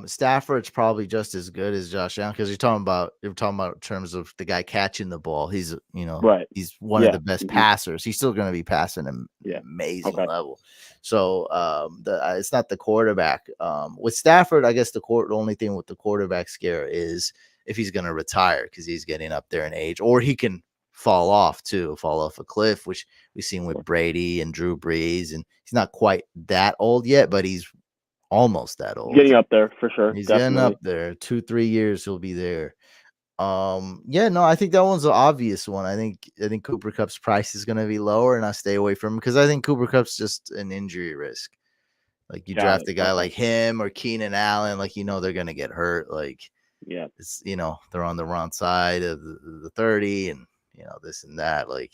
Stafford's probably just as good as Josh Allen because you're talking about in terms of the guy catching the ball. Right. He's one of Yeah. the best Hmm. passers. He's still going to be passing an Yeah. amazing Okay. level. So it's not the quarterback. With Stafford, I guess the only thing with the quarterback scare is if he's going to retire because he's getting up there in age, or he can fall off a cliff, which we've seen with Brady and Drew Brees, and he's not quite that old yet, but he's almost that He's old. getting up there for sure. He's getting Definitely. up there. 2-3 years he'll be there. Yeah, no, I think that one's an obvious one. I think Cooper Kupp's price is going to be lower, and I stay away from him because I think Cooper Kupp's just an injury risk. Like you Got draft it. a guy Okay. like him or Keenan Allen, like they're going to get hurt. Like Yeah. it's they're on the wrong side of the 30, and this and that. Like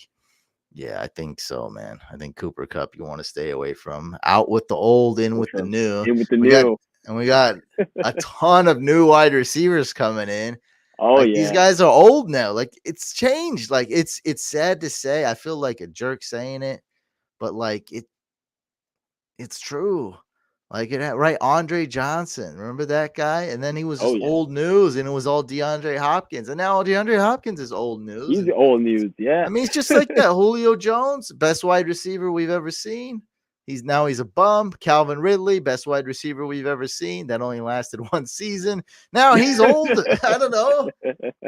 yeah, I think so, man. I think Cooper Kupp you want to stay away from. Out with the old, in For with the sure. new. In with the We got new. we got a ton of new wide receivers coming in. Oh Like these yeah. guys are old now. Like it's changed. Like it's sad to say. I feel like a jerk saying it, but like it's true. Like right, Andre Johnson. Remember that guy? And then he was Oh just yeah. old news, and it was all DeAndre Hopkins. And now DeAndre Hopkins is old news. He's And the old news. Yeah. I mean, it's just like that. Julio Jones, best wide receiver we've ever seen. He's a bum. Calvin Ridley, best wide receiver we've ever seen. That only lasted one season. Now he's old. I don't know.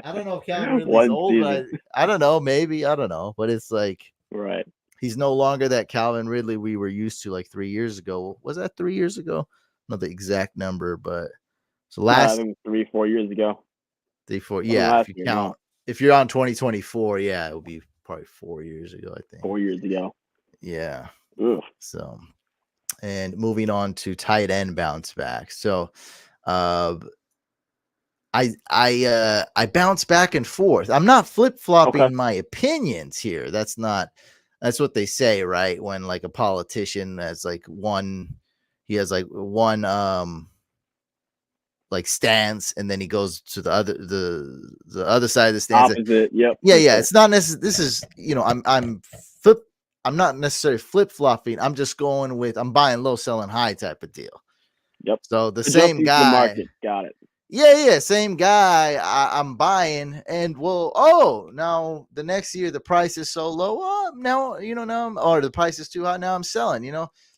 I don't know if Calvin Ridley's One old, season. but I don't know. Maybe. I don't know. But it's like Right. he's no longer that Calvin Ridley we were used to like 3 years ago. Was that 3 years ago? Not the exact number, but so I last think 3-4 years ago. Wasn't yeah, if last you year, count no. if you're on 2024, yeah, it would be probably 4 years ago, I think. 4 years ago. Yeah. Ugh. So and moving on to tight end bounce back. So uh I bounce back and forth. I'm not Okay. flip-flopping my opinions here. That's what they say, right? When like a politician has like one he has like one like stance, and then he goes to the other side of the stance. Opposite. Yep. Yeah, For yeah. sure. It's not necessarily this is flip I'm not necessarily flip-flopping. I'm just going with I'm buying low, selling high type of deal. Yep. So the same Adjusting to the guy, market. Got it. yeah, same guy. I'm buying, and now the next year the price is so low. Oh, now or the price is too high. Now I'm selling.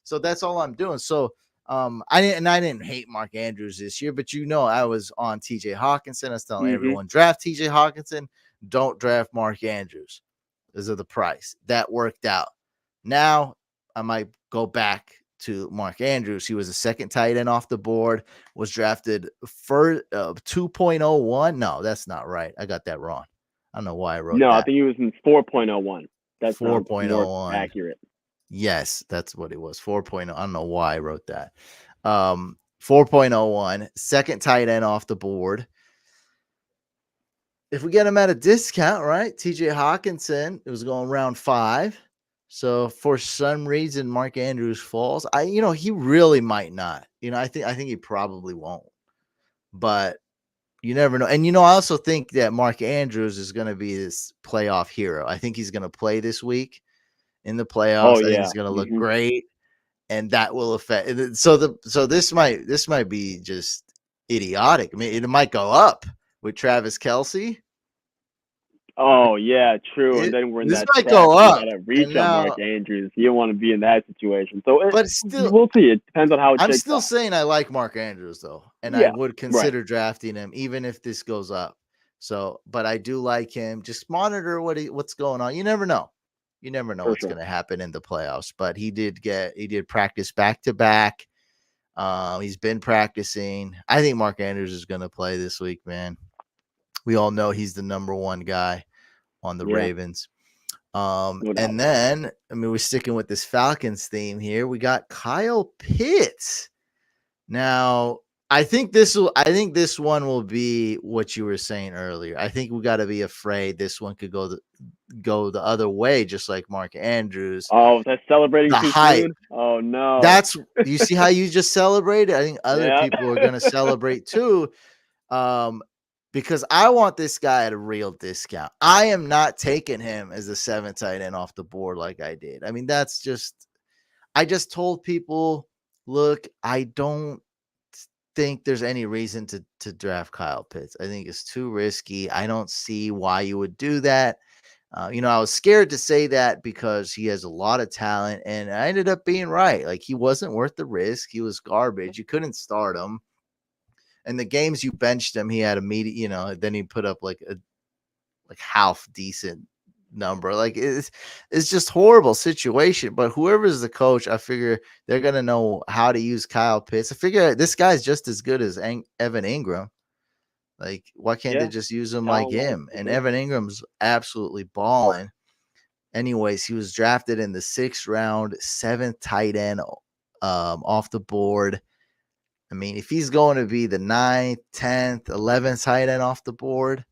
So that's all I'm doing. So I didn't hate Mark Andrews this year, but I was on T.J. Hawkinson. I was telling Mm-hmm. everyone draft T.J. Hawkinson, don't draft Mark Andrews because of the price. That worked out. Now I might go back to Mark Andrews. He was the second tight end off the board, was drafted for 2.01. No, that's not right. I got that wrong. I don't know why I wrote No, I that. think he was in 4.01. That sounds more 4.01. accurate. Yes, that's what it was. 4.0. I don't know why I wrote that. 4.01, second tight end off the board. If we get him at a discount, right? TJ Hawkinson, it was going round 5. So for some reason, Mark Andrews falls. He really might not. I think he probably won't. But you never know. And I also think that Mark Andrews is going to be this playoff hero. I think he's going to play this week in the playoffs. Oh I think yeah. he's going to look Mm-hmm. great, and that will affect. So this might be just idiotic. I mean, it might go up with Travis Kelce. Oh yeah, true. And then we're in This that might trap go where we up, gotta and reach on now, Mark Andrews. You don't want to be in that situation. So but still, we'll see. It depends on how it I'm shakes still out. saying I like Mark Andrews though, and I Yeah. would Right. consider drafting him even if this goes up. So, but I do like him. Just monitor what's going on. You never know. You never know For what's sure. going to happen in the playoffs. But he did practice back to back. He's been practicing. I think Mark Andrews is going to play this week, man. We all know he's the number one guy on the Yeah. Ravens. No doubt. And then, we're sticking with this Falcons theme here. We got Kyle Pitts. Now, I think this one will be what you were saying earlier. I think we got to be afraid this one could go the other way, just like Mark Andrews. Oh, that's celebrating The too hype. soon. Oh no. That's you see how you just celebrated. I think other Yeah. people are gonna celebrate too. Um, because I want this guy at a real discount. I am not taking him as a 7 tight end off the board like I did. I mean, that's just I just told people, look, I don't think there's any reason to draft Kyle Pitts. I think it's too risky. I don't see why you would do that. I was scared to say that because he has a lot of talent, and I ended up being right. Like he wasn't worth the risk. He was garbage. You couldn't start him. And the games you benched him, he had a then he put up like a half decent number. Like it's just horrible situation. But whoever's the coach, I figure they're gonna know how to use Kyle Pitts. I figure this guy's just as good as Evan Ingram. Like, why can't they Yeah. just use him like Talent-wise, him? for And sure. Evan Ingram's absolutely balling. Anyways, he was drafted in the 6th round, 7th tight end off the board. I mean, if he's going to be the 9th, 10th, 11th tight end off the board,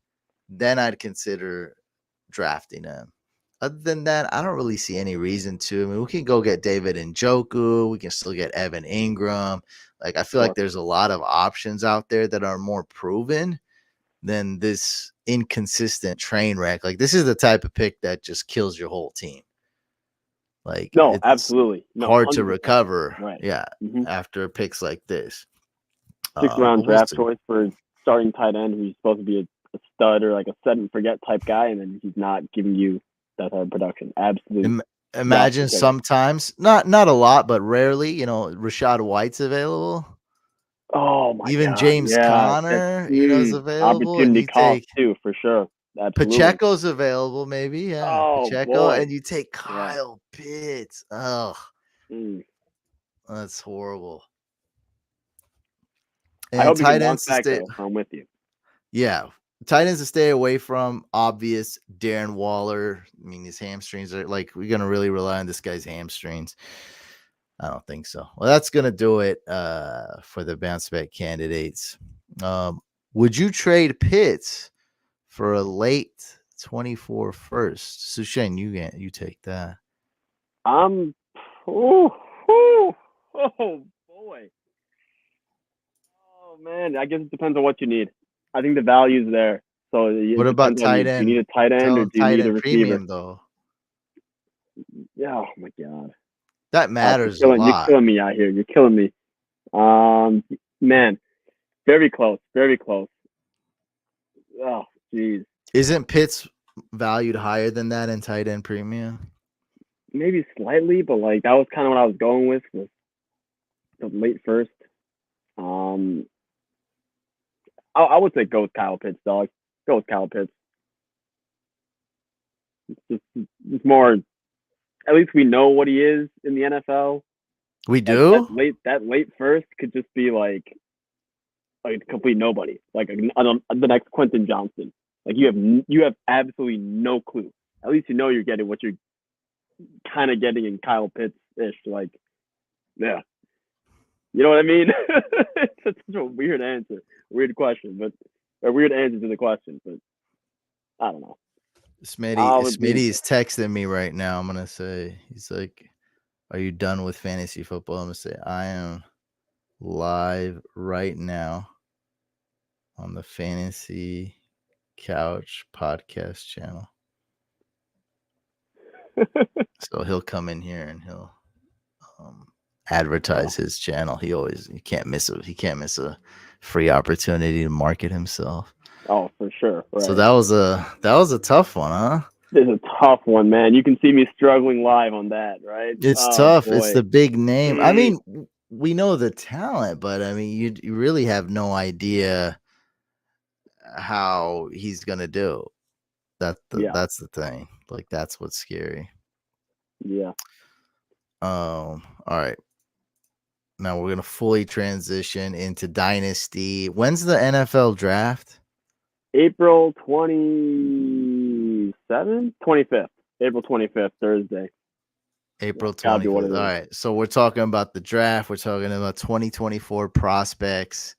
then I'd consider drafting him. Other than that, I don't really see any reason to. I mean, we can go get David Njoku. We can still get Evan Ingram. Like, I feel like Sure. there's a lot of options out there that are more proven than this inconsistent train wreck. Like, this is the type of pick that just kills your whole team. Like, No, it's absolutely. No, hard to 100%. recover, Right. yeah, Mm-hmm. after picks like this. 6th round But we'll draft see. choice for starting tight end who's supposed to be a stud or like a set and forget type guy, and then he's not giving you that type of production. Absolutely. Imagine sometimes, not a lot, but rarely, Rashad White's available. Oh my Even God. James Yeah. That's Conner, is available, and opportunity you cost take too, for sure. Absolutely. Pacheco's available, maybe, yeah, Oh Pacheco, boy. and you take Yeah. Kyle Pitts. Oh, Mm. that's horrible. I And hope he can tight bounce ends to back stay, though. I'm with you. yeah, tight ends to stay away from. Obvious, Darren Waller. I mean, his hamstrings are like we're gonna really rely on this guy's hamstrings. I don't think so. Well, that's gonna do it for the bounce back candidates. Would you trade Pitts for a late 24 first? Sushane, you take that. I'm. Oh, oh, oh boy. Oh man. I guess it depends on what you need. I think the value's there. So What it about depends on you. tight Do you need end? a tight end Tell or him do you tight need a end receiver? premium though. Yeah. Oh my God. That You're matters a killing. You're lot. killing me out here. You're killing me. Man. Very close. Very close. Oh, jeez. Isn't Pitts valued higher than that in tight end premium? Maybe slightly, but like that was kind of what I was going with the late first. Um, I would say go with Kyle Pitts, dog. Go with Kyle Pitts. It's more. At least we know what he is in the NFL. We Like do? that late first could just be like a complete nobody, like the next Quentin Johnston. Like you have absolutely no clue. At least you know you're getting what you're kind of getting in Kyle Pitts ish. Like, yeah, you know what I mean? It's such a weird answer, weird question, but a weird answer to the question. But I don't know. I would be Smitty is texting me right now. I'm gonna say he's like, "Are you done with fantasy football?" I'm gonna say, "I am live right now on the Fantasy Couch podcast channel." So he'll come in here and he'll advertise his channel. He can't miss a free opportunity to market himself. Oh, for sure. Right. So that was a tough one, huh? This is a tough one, man. You can see me struggling live on that, right? It's Oh tough. It's boy. the big name. I mean, we know the talent, but I mean, you really have no idea how he's gonna do. That's the thing. Like that's what's scary. Yeah. All right. Now we're gonna fully transition into Dynasty. When's the NFL draft? April 27th, 25th. April 25th, Thursday. April Gotta be 25th. what it All is. right. So we're talking about the draft. We're talking about 2024 prospects.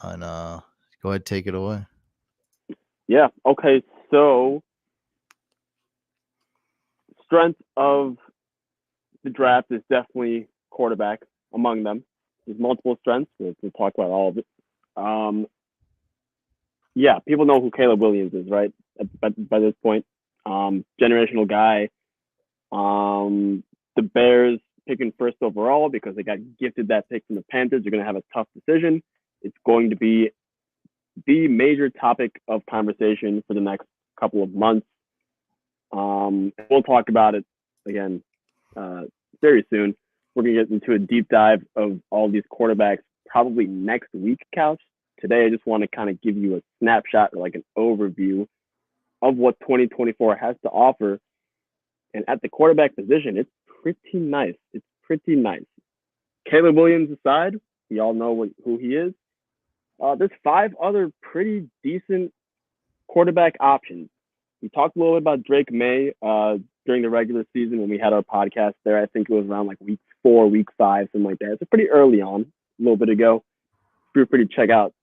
And go ahead, take it away. Yeah. Okay. So strength of the draft is definitely quarterback among them. There's multiple strengths. We'll talk about all of it. Um, yeah, people know who Caleb Williams is, right? By this point, generational guy. The Bears picking first overall because they got gifted that pick from the Panthers. They're going to have a tough decision. It's going to be the major topic of conversation for the next couple of months. We'll talk about it again very soon. We're going to get into a deep dive of all these quarterbacks probably next week, Couch. Today, I just want to kind of give you a snapshot or like an overview of what 2024 has to offer. And at the quarterback position, it's pretty nice. It's pretty nice. Caleb Williams aside, we all know who he is. There's 5 other pretty decent quarterback options. We talked a little bit about Drake May during the regular season when we had our podcast there. I think it was around like week 4, week 5, something like that. It's pretty early on, a little bit ago. Feel free to check out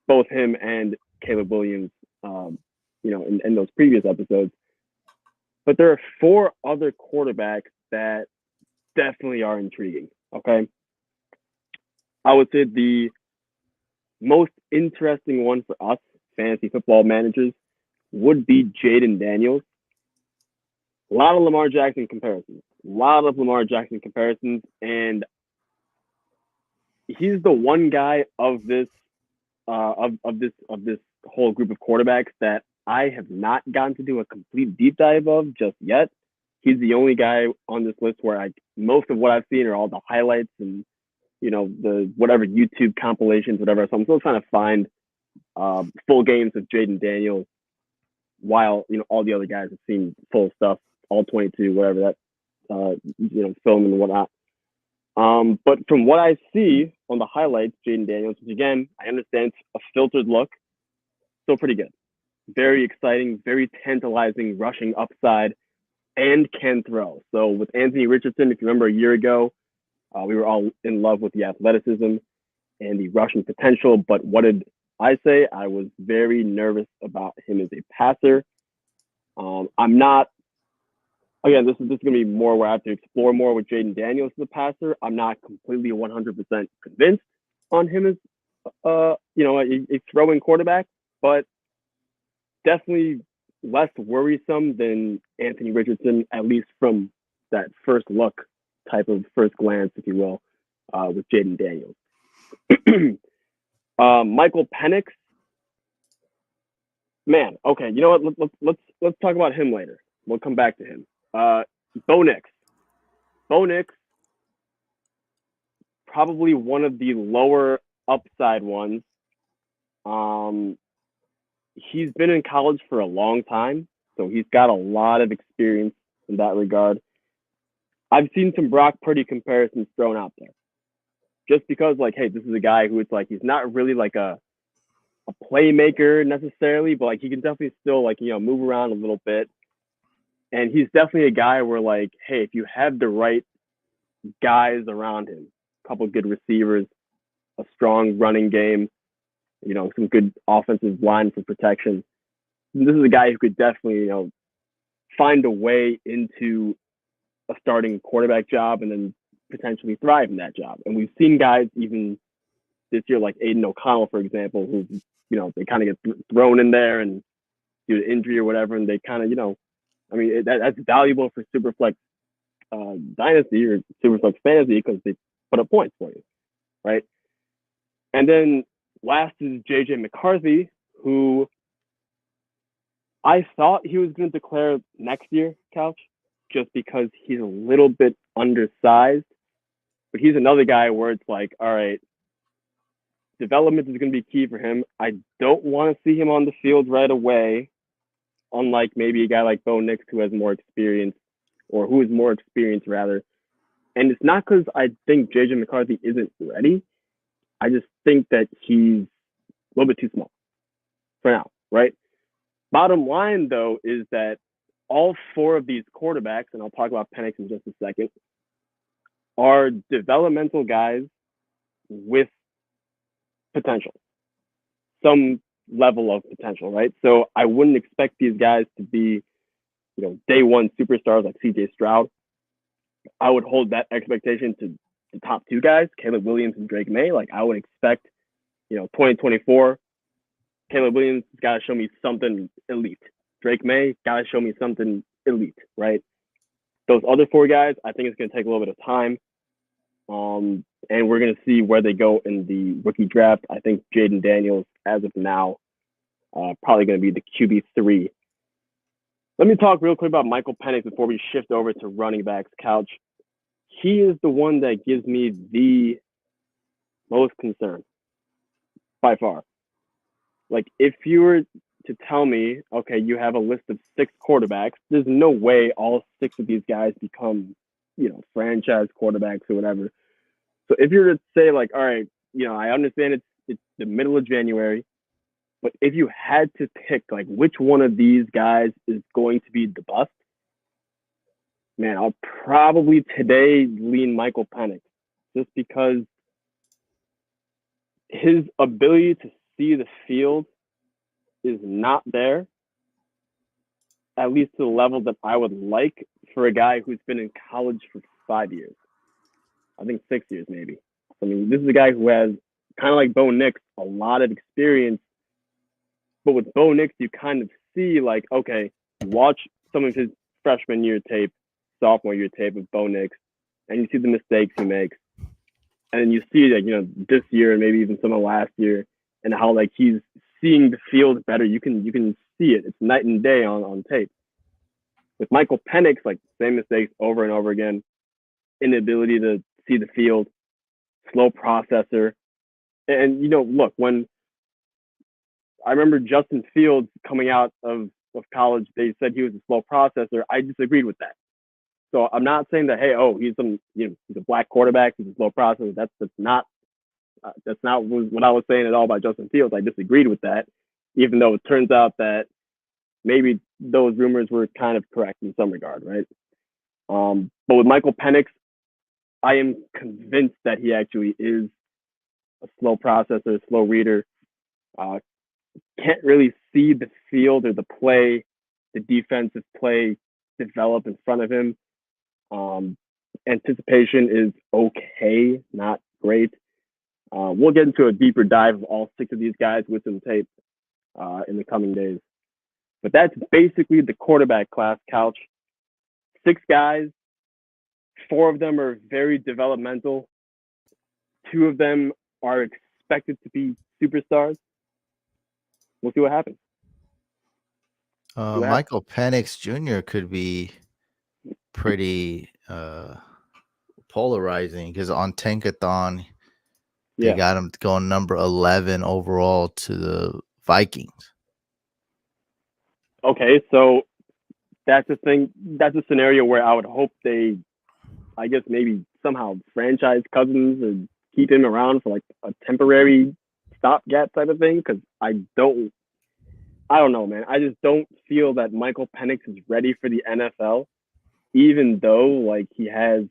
both him and Caleb Williams, in those previous episodes. But there are 4 other quarterbacks that definitely are intriguing. Okay. I would say the most interesting one for us fantasy football managers would be Jaden Daniels. A lot of Lamar Jackson comparisons. And he's the one guy of this whole group of quarterbacks that I have not gotten to do a complete deep dive of just yet. He's the only guy on this list where most of what I've seen are all the highlights and the whatever YouTube compilations, whatever. So I'm still trying to find full games of Jaden Daniels, while all the other guys have seen full stuff, all 22, whatever that film and whatnot. But from what I see on the highlights, Jaden Daniels, which again I understand it's a filtered look, still pretty good, very exciting, very tantalizing rushing upside, and can throw. So with Anthony Richardson, if you remember a year ago, we were all in love with the athleticism and the rushing potential. But what did I say? I was very nervous about him as a passer. I'm not. Again, this is going to be more where I have to explore more with Jaden Daniels as a passer. I'm not completely 100% convinced on him as a throwing quarterback, but definitely less worrisome than Anthony Richardson, at least from that first look type of first glance, if you will, with Jaden Daniels. Michael Penix, man. Okay, you know what? Let's talk about him later. We'll come back to him. Bo Nix, probably one of the lower upside ones. He's been in college for a long time, so he's got a lot of experience in that regard. I've seen some Brock Purdy comparisons thrown out there, just because, like, hey, this is a guy who it's like he's not really like a playmaker necessarily, but like he can definitely still move around a little bit. And he's definitely a guy where, like, hey, if you have the right guys around him, a couple good receivers, a strong running game, some good offensive line for protection, this is a guy who could definitely, find a way into a starting quarterback job and then potentially thrive in that job. And we've seen guys even this year, like Aiden O'Connell, for example, who, they kind of get thrown in there and due to injury or whatever, and they kind of, that's valuable for Superflex Dynasty or Superflex Fantasy because they put up points for you, right? And then last is JJ McCarthy, who I thought he was going to declare next year, Couch, just because he's a little bit undersized. But he's another guy where it's like, all right, development is going to be key for him. I don't want to see him on the field right away, unlike maybe a guy like Bo Nix who has more experience, or who is more experienced rather. And it's not because I think JJ McCarthy isn't ready. I just think that he's a little bit too small for now, right? Bottom line, though, is that all 4 of these quarterbacks, and I'll talk about Penix in just a second, are developmental guys with potential, some level of potential, right? So I wouldn't expect these guys to be, day one superstars like CJ Stroud. I would hold that expectation to the top two guys, Caleb Williams and Drake May. Like I would expect, 2024, Caleb Williams got to show me something elite. Drake May got to show me something elite, right? Those other four guys, I think it's going to take a little bit of time. And we're going to see where they go in the rookie draft. I think Jaden Daniels, as of now, probably going to be the QB3. Let me talk real quick about Michael Penix before we shift over to running backs couch. He is the one that gives me the most concern by far. Like, if you were to tell me, okay, you have a list of 6 quarterbacks, there's no way all 6 of these guys become, franchise quarterbacks or whatever. So if you were to say, like, all right, I understand it's the middle of January, but if you had to pick, like, which one of these guys is going to be the bust, man, I'll probably today lean Michael Penix just because his ability to see the field is not there, at least to the level that I would like for a guy who's been in college for 5 years. I think 6 years maybe. I mean, this is a guy who has, kind of like Bo Nix, a lot of experience. But with Bo Nix, you kind of see, like, okay, watch some of his freshman year tape, sophomore year tape with Bo Nix, and you see the mistakes he makes. And then you see that, this year and maybe even some of last year, and how, like, he's seeing the field better. You can see it. It's night and day on tape. With Michael Penix, like, same mistakes over and over again, inability to see the field, slow processor. And, look, when I remember Justin Fields coming out of college, they said he was a slow processor. I disagreed with that. So I'm not saying that, hey, he's he's a black quarterback, he's a slow processor. That's not what I was saying at all about Justin Fields. I disagreed with that, even though it turns out that maybe those rumors were kind of correct in some regard, right? But with Michael Penix, I am convinced that he actually is a slow processor, a slow reader. Can't really see the field or the play, the defensive play develop in front of him. Anticipation is okay, not great. We'll get into a deeper dive of all 6 of these guys with some tape in the coming days. But that's basically the quarterback class couch. 6 guys, 4 of them are very developmental. 2 of them are expected to be superstars. We'll see what happens. Michael Penix Jr. could be pretty polarizing because on Tankathon, they got him going number 11 overall to the Vikings. Okay, so that's the thing. That's a scenario where I would hope they, I guess, maybe somehow franchise Cousins and keep him around for like a temporary stopgap type of thing. Because I don't know, man. I just don't feel that Michael Penix is ready for the NFL, even though, like, he has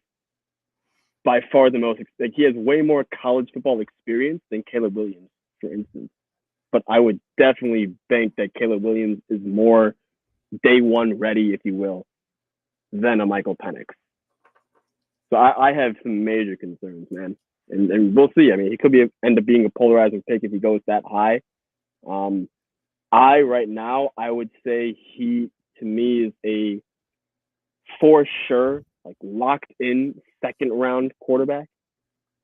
by far the most, like, he has way more college football experience than Caleb Williams, for instance. But I would definitely think that Caleb Williams is more day one ready, if you will, than a Michael Penix. So I have some major concerns, man. And we'll see. I mean, he could end up being a polarizing pick if he goes that high. Right now, I would say he, to me, is a for sure, like, locked in second round quarterback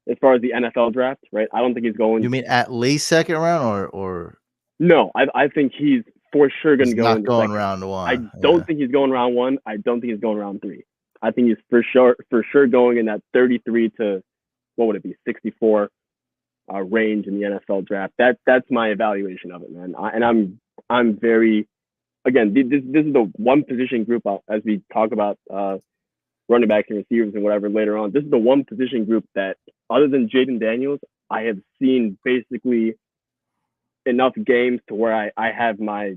as far as the NFL draft, right? I don't think he's going. You mean at least second round or? No, I think he's for sure going to go. Not going round 1. I don't think he's going round 1. I don't think he's going round 3. I think he's for sure going in that 33 to, what would it be, 64 range in the NFL draft. That's my evaluation of it, man. I'm very, again, this is the one position group, as we talk about running backs and receivers and whatever later on. This is the one position group that, other than Jaden Daniels, I have seen basically enough games to where I have my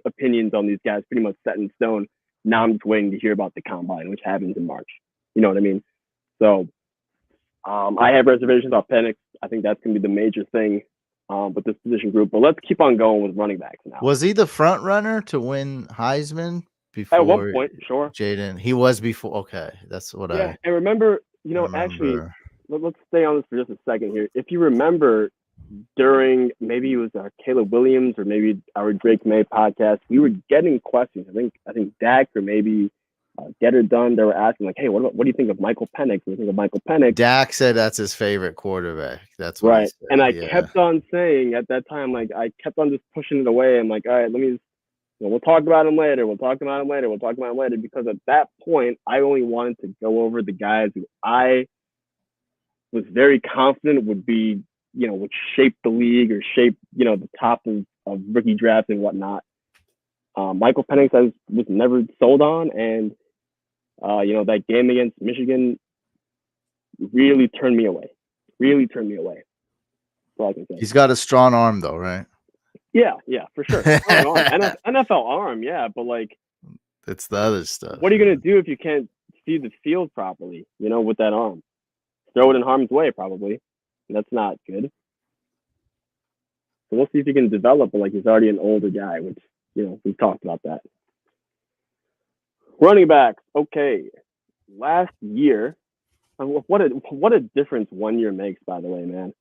opinions on these guys pretty much set in stone. Now I'm just waiting to hear about the combine, which happens in March. You know what I mean? So I have reservations about Penix. I think that's going to be the major thing with this position group. But let's keep on going with running backs now. Was he the front runner to win Heisman At one before point, sure. Jaden? He was before. Okay, that's what Yeah, and remember, actually, remember. let's stay on this for just a second here. If you remember, during maybe it was our Caleb Williams or maybe our Drake May podcast, we were getting questions. I think Dak or maybe Get It Done. They were asking like, "Hey, what do you think of Michael Penix? What do you think of Michael Penix?" Dak said that's his favorite quarterback. That's what right. he said. And I kept on saying at that time, like I kept on just pushing it away. I'm like, all right, let me. We'll talk about him later. We'll talk about him later. We'll talk about him later. Because at that point, I only wanted to go over the guys who I was very confident would be, would shape the league or shape, the top of rookie drafts and whatnot. Michael Penix I was never sold on, and that game against Michigan really turned me away. Really turned me away. That's all I can say. He's got a strong arm, though, right? Yeah, for sure. NFL arm, yeah, but like, it's the other stuff. What are you gonna do if you can't see the field properly? With that arm, throw it in harm's way, probably. That's not good. So we'll see if he can develop, but like he's already an older guy, which we've talked about that. Running backs, okay. Last year, what a difference 1 year makes, by the way, man.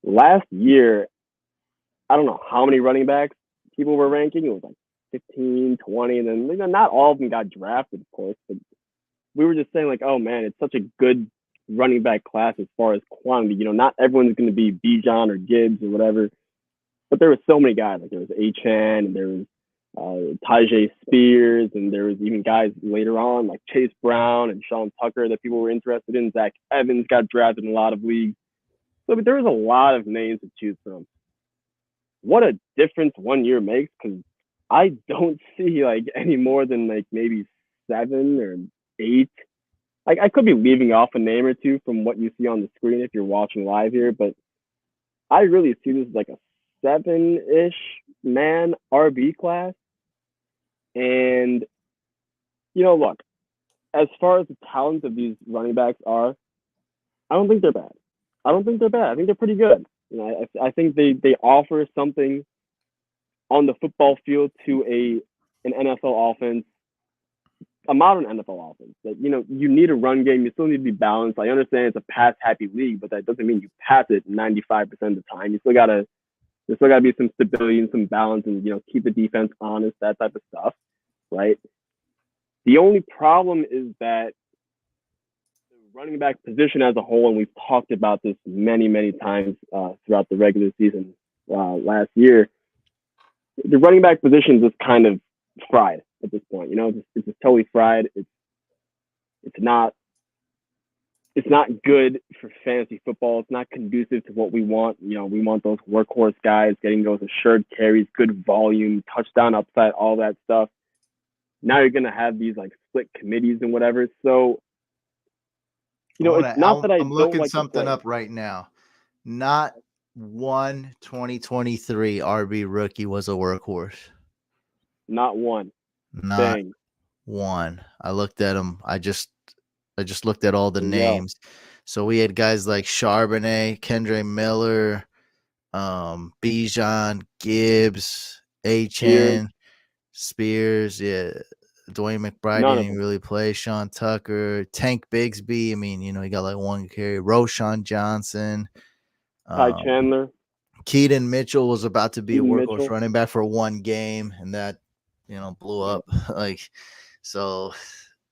Last year, I don't know how many running backs people were ranking. It was like 15, 20, and then not all of them got drafted, of course, but we were just saying like, oh man, it's such a good running back class as far as quantity. Not everyone's going to be Bijan or Gibbs or whatever, but there were so many guys. Like there was Achane, and there was Tajay Spears, and there was even guys later on like Chase Brown and Sean Tucker that people were interested in. Zach Evans got drafted in a lot of leagues. So there was a lot of names to choose from. What a difference 1 year makes, because I don't see like any more than like maybe 7 or 8. Like I could be leaving off a name or two from what you see on the screen if you're watching live here, but I really see this as like a 7-ish man RB class. And look, as far as the talents of these running backs are, I don't think they're bad. I think they're pretty good. I think they offer something on the football field to an NFL offense, a modern NFL offense. That you need a run game. You still need to be balanced. I understand it's a pass happy league, but that doesn't mean you pass it 95% of the time. There's still gotta be some stability and some balance, and keep the defense honest, that type of stuff, right? The only problem is that running back position as a whole, and we've talked about this many, many times throughout the regular season last year, the running back position is just kind of fried at this point. It's just totally fried. It's not good for fantasy football. It's not conducive to what we want. We want those workhorse guys getting those assured carries, good volume, touchdown upside, all that stuff. Now you're going to have these like split committees and whatever. So, it's not that I'm looking like something up right now. Not one 2023 RB rookie was a workhorse. Not one. Not one. I looked at them. I just looked at all the names. So we had guys like Charbonnet, Kendre Miller, Bijan, Gibbs, Achane, Spears, yeah. Dwayne McBride didn't really play. Sean Tucker, Tank Bigsby. I mean, he got like one carry. Roshan Johnson, Ty Chandler, Keaton Mitchell was about to be a workhorse running back for one game, and that blew up. So,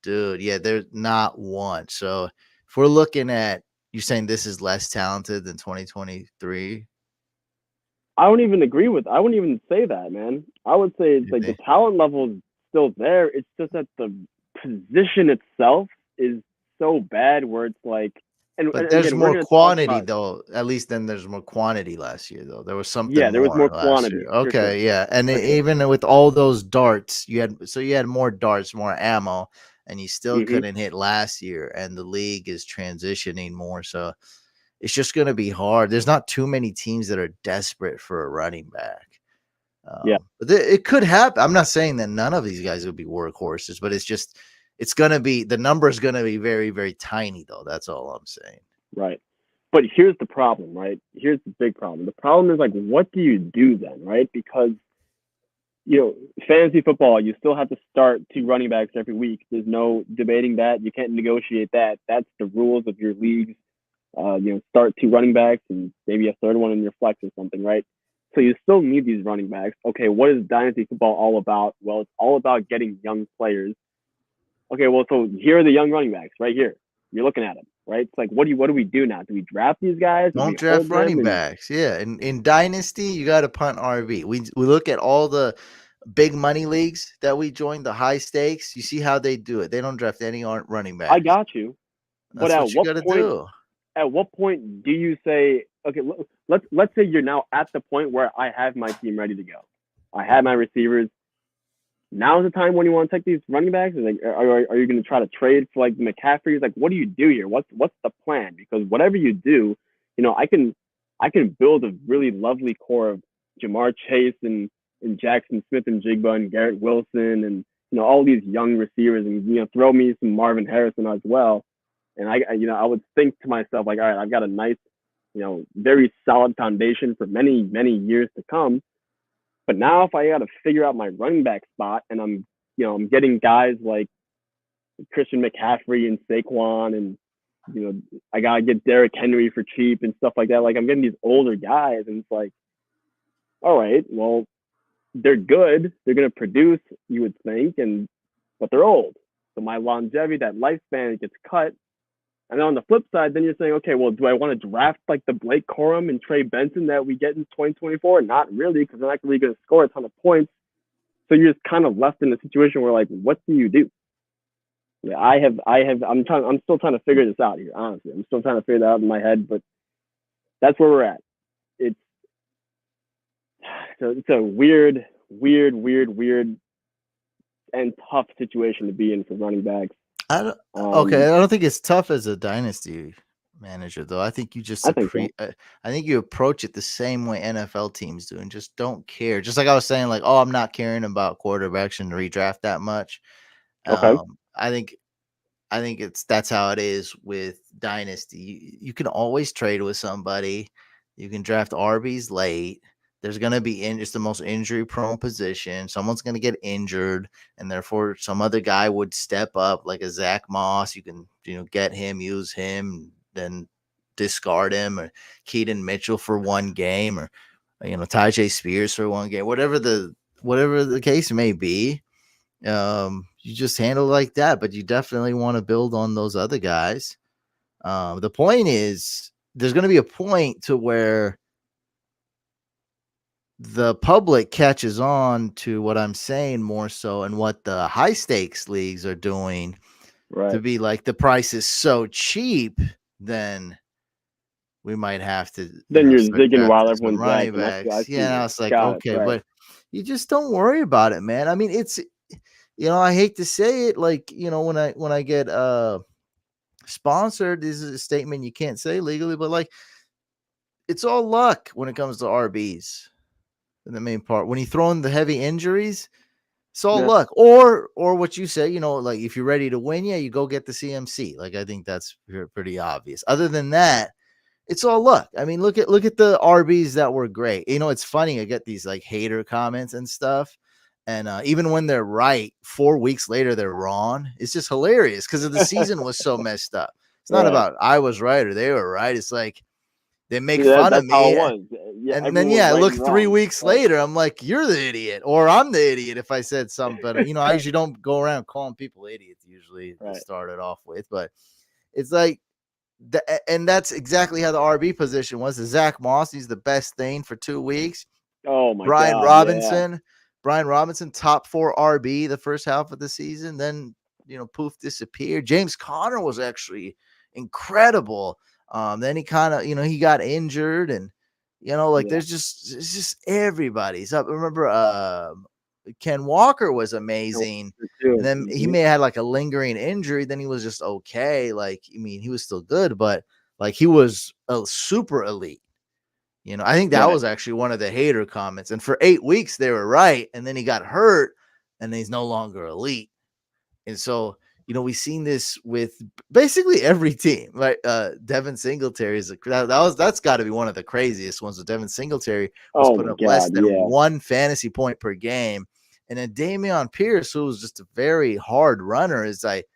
dude, yeah, there's not one. So if we're looking at, you're saying this is less talented than 2023. I wouldn't even say that, man. I would say it's like the talent level is still there. It's just that the position itself is so bad where it's like, but there's more quantity though. At least then there's more quantity last year though. There was something. Yeah, there was more quantity. Okay, yeah, and even with all those darts, you had more darts, more ammo, and you still couldn't hit last year. And the league is transitioning more, so it's just going to be hard. There's not too many teams that are desperate for a running back. But it could happen. I'm not saying that none of these guys would be workhorses, but it's going to be, the number is going to be very, very tiny though. That's all I'm saying. Right. But here's the problem, right? Here's the big problem. The problem is like, what do you do then, right? Because fantasy football, you still have to start two running backs every week. There's no debating that. You can't negotiate that. That's the rules of your leagues. Start two running backs and maybe a third one in your flex or something, right? So you still need these running backs. Okay, what is dynasty football all about? Well, it's all about getting young players. Okay, well, so here are the young running backs right here. You're looking at them, right? It's like, what do we do now? Do we draft these guys? Do we Don't draft hold them? running And backs. Yeah, in Dynasty, you got to punt RB. We look at all the big money leagues that we joined, the high stakes. You see how they do it. They don't draft any running I backs. got you, but That's what you got to do. at what point do you say, okay, let's say you're now at the point where I have my team ready to go. I have my receivers. Now's the time when you want to take these running backs. Like, are you going to try to trade for like McCaffrey? Like, what do you do here? What's the plan? Because whatever you do, I can build a really lovely core of Jamar Chase and Jackson Smith and Jigba and Garrett Wilson and all these young receivers and throw me some Marvin Harrison as well. And I would think to myself like, all right, I've got a nice, very solid foundation for many many years to come. But now if I got to figure out my running back spot and I'm getting guys like Christian McCaffrey and Saquon and I gotta get Derrick Henry for cheap and stuff like that. Like I'm getting these older guys and it's like, all right, well, they're good. They're gonna produce, you would think, but they're old. So my longevity, that lifespan gets cut. And then on the flip side, then you're saying, okay, well, do I want to draft like the Blake Corum and Trey Benson that we get in 2024? Not really, because they're not really going to score a ton of points. So you're just kind of left in a situation where, like, what do you do? Yeah, I'm still trying to figure this out here. Honestly, I'm still trying to figure that out in my head, but that's where we're at. It's a weird, and tough situation to be in for running backs. Okay, I don't think it's tough as a dynasty manager though. I think you just I think so. I think you approach it the same way NFL teams do and just don't care. Just like I was saying, like, oh, I'm not caring about quarterbacks and redraft that much. Okay. I think that's how it is with dynasty. You can always trade with somebody. You can draft RBs late. There's going to be it's the most injury prone position. Someone's going to get injured, and therefore some other guy would step up, like a Zach Moss. You can get him, use him, then discard him, or Keaton Mitchell for one game, or Tajay Spears for one game. Whatever the case may be, you just handle it like that. But you definitely want to build on those other guys. The point is, there's going to be a point to where the public catches on to what I'm saying more so, and what the high stakes leagues are doing, right, to be like, the price is so cheap, then we might have to then you're start zigging while drafting some everyone's running zagging. I backs. see Yeah, you. it's like, Got it. okay, Right. but you just don't worry about it, man. I mean, it's I hate to say it, like, when I get sponsored, this is a statement you can't say legally, but like, it's all luck when it comes to RBs. In the main part, when you throw in the heavy injuries, it's all luck. Or what you say, like, if you're ready to win, yeah, you go get the CMC. Like, I think that's pretty obvious. Other than that, it's all luck. I mean, look at the RBs that were great. It's funny. I get these like hater comments and stuff. And even when they're right, 4 weeks later, they're wrong. It's just hilarious because the season was so messed up. It's not about I was right or they were right. It's like, they make fun of That's how me. it was. Yeah, And then, right look, 3 weeks later, I'm like, you're the idiot, or I'm the idiot if I said something better. I usually don't go around calling people idiots usually to start it off with, but it's like, and that's exactly how the RB position was. The Zach Moss, he's the best thing for 2 weeks. Oh my Brian God, Robinson, yeah. Brian Robinson, top 4 RB the first half of the season. Then, poof, disappeared. James Conner was actually incredible. Then he kind of, he got injured, and there's just everybody's up. Remember, Ken Walker was amazing, and then he may have had like a lingering injury. Then he was just okay. Like, I mean, he was still good, but like, he was a super elite. I think that was actually one of the hater comments. And for 8 weeks, they were right, and then he got hurt, and he's no longer elite. And so, we've seen this with basically every team. Right? Devin Singletary that's got to be one of the craziest ones. With Devin Singletary was Oh putting my up less God, than yeah. 1 fantasy point per game, and then Dameon Pierce, who was just a very hard runner, is like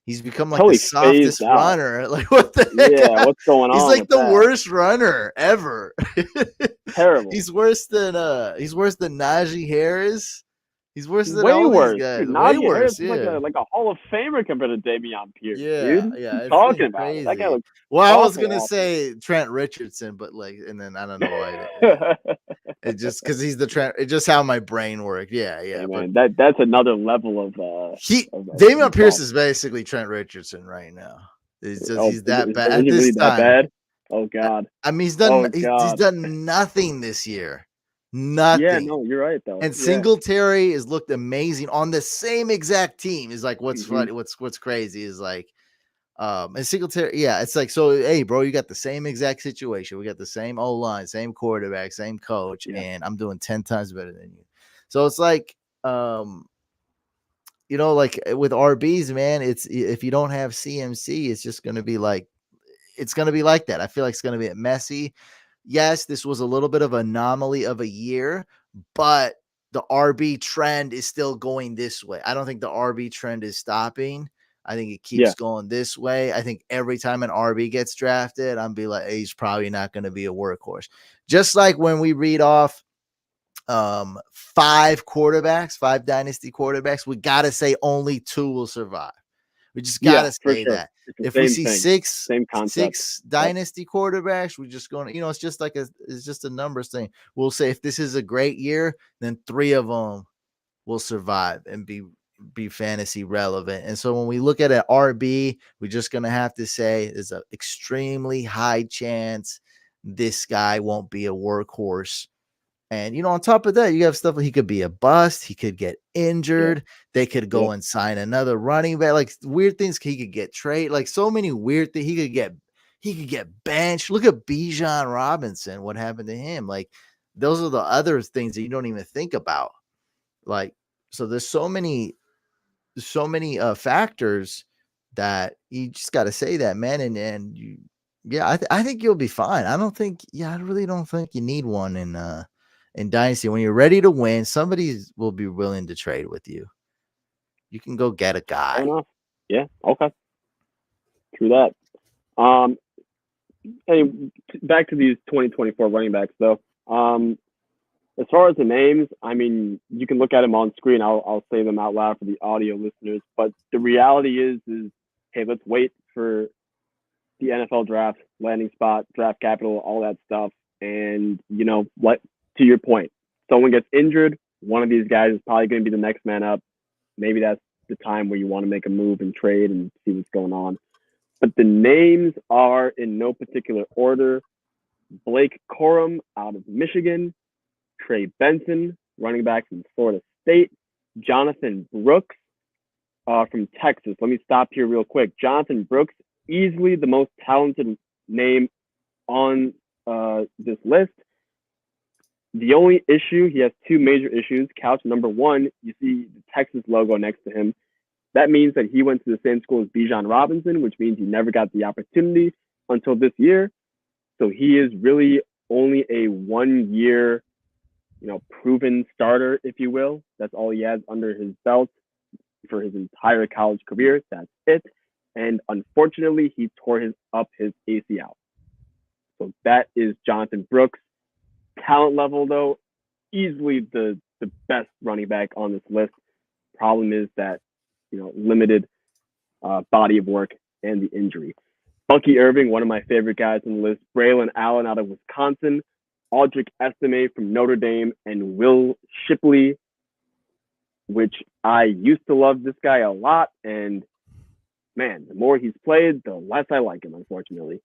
he's become like the Totally phased softest out. runner. Like what the Yeah, heck? what's going He's on like with the that? worst runner ever. Terrible. He's worse than Najee Harris. He's worse than Way all these worse. guys. Dude, Way Najee Harris worse, is yeah. like a Hall of Famer compared to Dameon Pierce, Yeah, dude. yeah, Keep it's talking pretty about it. That guy crazy. looks Well, I was awful, gonna awful. say Trent Richardson, but like, and then I don't know why. Hey It just because he's the Trent. It's just how my brain worked. Yeah, yeah. But man, that's another level of Dameon Pierce insult. is basically Trent Richardson right now. Oh, He's that bad is at he really this that time. bad? Oh God. I mean, Oh he's God. done nothing this year. Yeah, Nothing. no, you're right though. And Yeah. Singletary has looked amazing on the same exact team. Is like what's Hmm. funny. What's crazy is like and Singletary, yeah, it's like, so hey, bro, you got the same exact situation. We got the same O line, same quarterback, same coach, Yeah. and I'm doing 10 times better than you. So it's like, like with RBs, man, it's if you don't have CMC, it's just gonna be like that. I feel like it's gonna be messy. Yes, this was a little bit of an anomaly of a year, but the RB trend is still going this way. I don't think the RB trend is stopping. I think it keeps Yeah. going this way. I think every time an RB gets drafted, I'm be like, hey, he's probably not going to be a workhorse. Just like when we read off 5 dynasty quarterbacks, we got to say only 2 will survive. We just Yeah, gotta for say sure. that. It's the If we same see thing. Same concept. six Yep. dynasty quarterbacks, we're just going to, it's just like it's just a numbers thing. We'll say if this is a great year, then 3 of them will survive and be fantasy relevant. And so when we look at an RB, we're just gonna have to say there's an extremely high chance this guy won't be a workhorse. And on top of that, you have stuff like he could be a bust, he could get Yep. injured, they could go Yep. and sign another running back, like weird things. He could get traded, like so many weird things. He could get benched. Look at Bijan Robinson. What happened to him? Like those are the other things that you don't even think about. Like, so there's so many factors that you just got to say that, man. And you, yeah, I think you'll be fine. I really don't think you need one in Dynasty. When you're ready to win, somebody will be willing to trade with you. You can go get a Fair guy. enough. Yeah. Okay. True that. Um. And back to these 2024 running backs though. As far as the names, I mean, you can look at them on screen. I'll say them out loud for the audio listeners. But the reality is hey, let's wait for the NFL draft, landing spot, draft capital, all that stuff. And what? To your point, someone gets injured. One of these guys is probably going to be the next man up. Maybe that's the time where you want to make a move and trade and see what's going on. But the names are in no particular order. Blake Corum out of Michigan, Trey Benson, running back from Florida State, Jonathan Brooks from Texas. Let me stop here real quick. Jonathan Brooks, easily the most talented name on this list. The only issue, he has 2 major issues. Couch number 1, you see the Texas logo next to him. That means that he went to the same school as Bijan Robinson, which means he never got the opportunity until this year. So he is really only a 1-year, proven starter, if you will. That's all he has under his belt for his entire college career. That's it. And unfortunately, he tore up his ACL. So that is Jonathan Brooks. Talent level, though, easily the best running back on this list. Problem is that, limited body of work and the injury. Bucky Irving, one of my favorite guys on the list. Braylon Allen out of Wisconsin. Audric Estime from Notre Dame. And Will Shipley, which I used to love this guy a lot. And, man, the more he's played, the less I like him, unfortunately.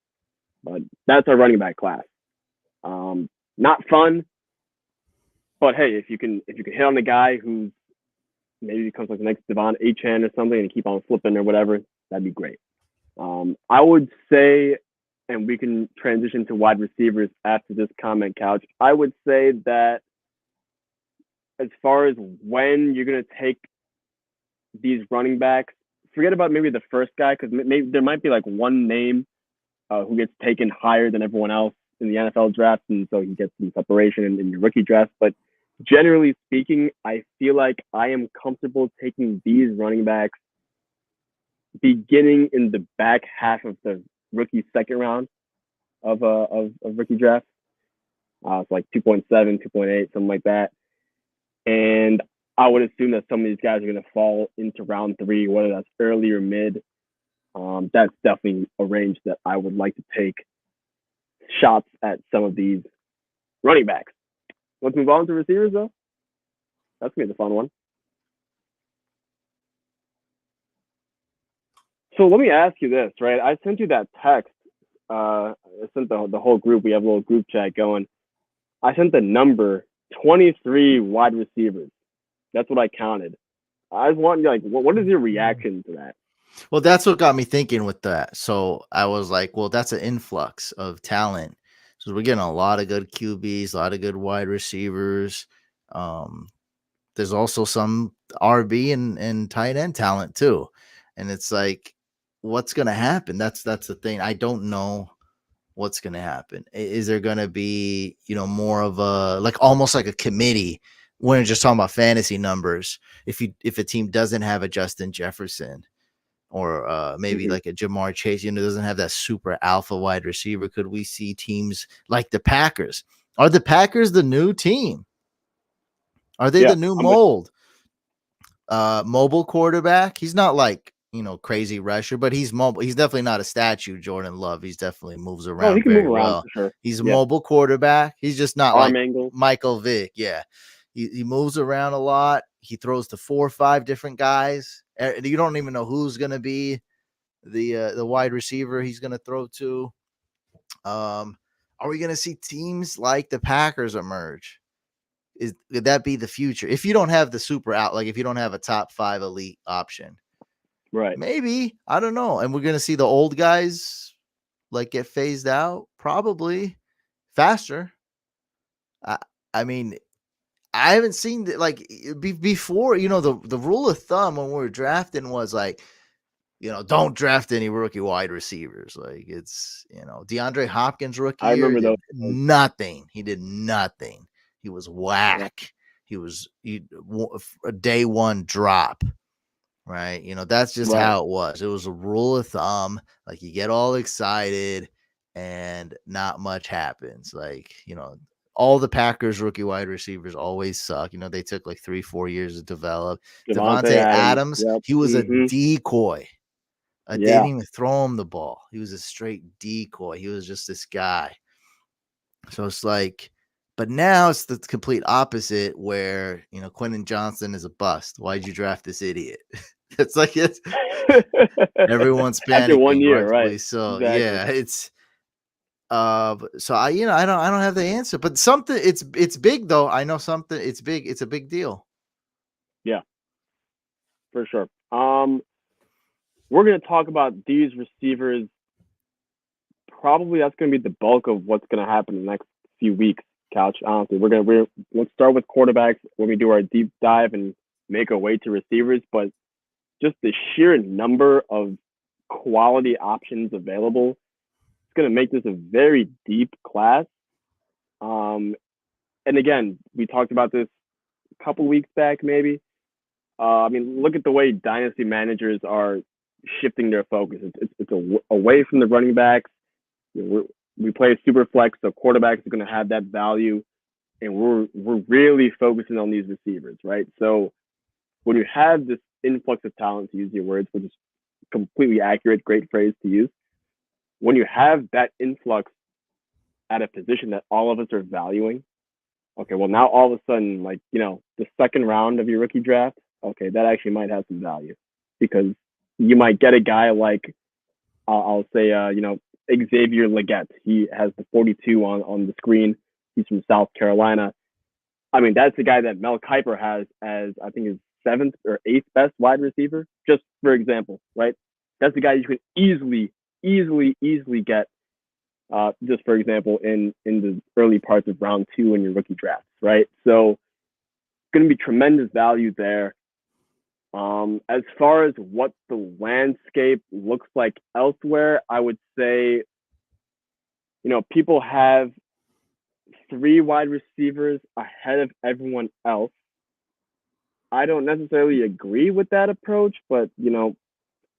But that's our running back class. Not fun, but hey, if you can hit on the guy who's maybe becomes like the next Devon Achane or something and keep on flipping or whatever, that'd be great. I would say, and we can transition to wide receivers after this comment, Couch. I would say that as far as when you're going to take these running backs forget about maybe the first guy because maybe there might be like one name who gets taken higher than everyone else in the NFL draft, and so he gets some separation in your rookie draft. But generally speaking, I feel like I am comfortable taking these running backs beginning in the back half of the rookie second round of rookie draft. It's like 2.7, 2.8, something like that. And I would assume that some of these guys are going to fall into round 3, whether that's early or mid. That's definitely a range that I would like to take shots at some of these running backs. Let's move on to receivers, though. That's going to be the fun one. So let me ask you this, right? I sent you that text. I sent the whole group. We have a little group chat going. I sent the number 23 wide receivers. That's what I counted. I was wanting, like, what is your reaction to that? Well, that's what got me thinking with that. So I was like, well, that's an influx of talent. So we're getting a lot of good QBs, a lot of good wide receivers. There's also some RB and tight end talent too. And it's like, what's going to happen? That's the thing. I don't know what's going to happen. Is there going to be, more of a, like, almost like a committee when we're just talking about fantasy numbers? If a team doesn't have a Justin Jefferson, or maybe like a Jamar Chase, doesn't have that super alpha wide receiver, could we see teams like the Packers? Are the Packers the new team? Are they the new mold? Mobile quarterback. He's not like, crazy rusher, but he's mobile. He's definitely not a statue, Jordan Love. He's definitely moves around he can very move around well. for sure. He's a mobile quarterback. He's just not arm like angle. Michael Vick. Yeah. He moves around a lot. He throws to 4 or 5 different guys. You don't even know who's going to be the wide receiver he's going to throw to. Are we going to see teams like the Packers emerge? Could that be the future? If you don't have the super out, like if you don't have a top 5 elite option, right? Maybe, I don't know. And we're going to see the old guys like get phased out probably faster. I mean, I haven't seen like before, the rule of thumb when we were drafting was like, don't draft any rookie wide receivers. Like it's, DeAndre Hopkins rookie I year remember did those. nothing. He did nothing. He was whack. Yeah. He was a day 1 drop. Right. That's just how it was. It was a rule of thumb. Like you get all excited and not much happens. Like, all the Packers rookie wide receivers always suck. They took like 3-4 years to develop. Devontae Adams, he was a decoy. They didn't even throw him the ball. He was a straight decoy. He was just this guy. So it's like, but now it's the complete opposite where, Quentin Johnson is a bust. Why'd you draft this idiot? It's like everyone's panicking. After 1 year, right? So exactly. Yeah, it's so I don't have the answer, but something it's big though. I know something it's big. It's a big deal. Yeah, for sure. We're going to talk about these receivers. Probably that's going to be the bulk of what's going to happen in the next few weeks, Couch. Honestly, let's start with quarterbacks when we do our deep dive and make our way to receivers. But just the sheer number of quality options available, it's going to make this a very deep class. And again, we talked about this a couple weeks back, maybe. Look at the way dynasty managers are shifting their focus. It's away from the running backs. We play super flex, so quarterbacks are going to have that value, and we're really focusing on these receivers, right? So when you have this influx of talent, to use your words, which is completely accurate, great phrase to use, when you have that influx at a position that all of us are valuing, okay, well now all of a sudden, like, the second round of your rookie draft, okay, that actually might have some value because you might get a guy like, I'll say, Xavier Legette. He has the 42 on the screen. He's from South Carolina. That's the guy that Mel Kiper has as, I think, his 7th or 8th best wide receiver, just for example, right? That's the guy you can easily get, just for example, in the early parts of round 2 in your rookie drafts, right? So going to be tremendous value there. As far as what the landscape looks like elsewhere, I would say, people have 3 wide receivers ahead of everyone else. I don't necessarily agree with that approach, but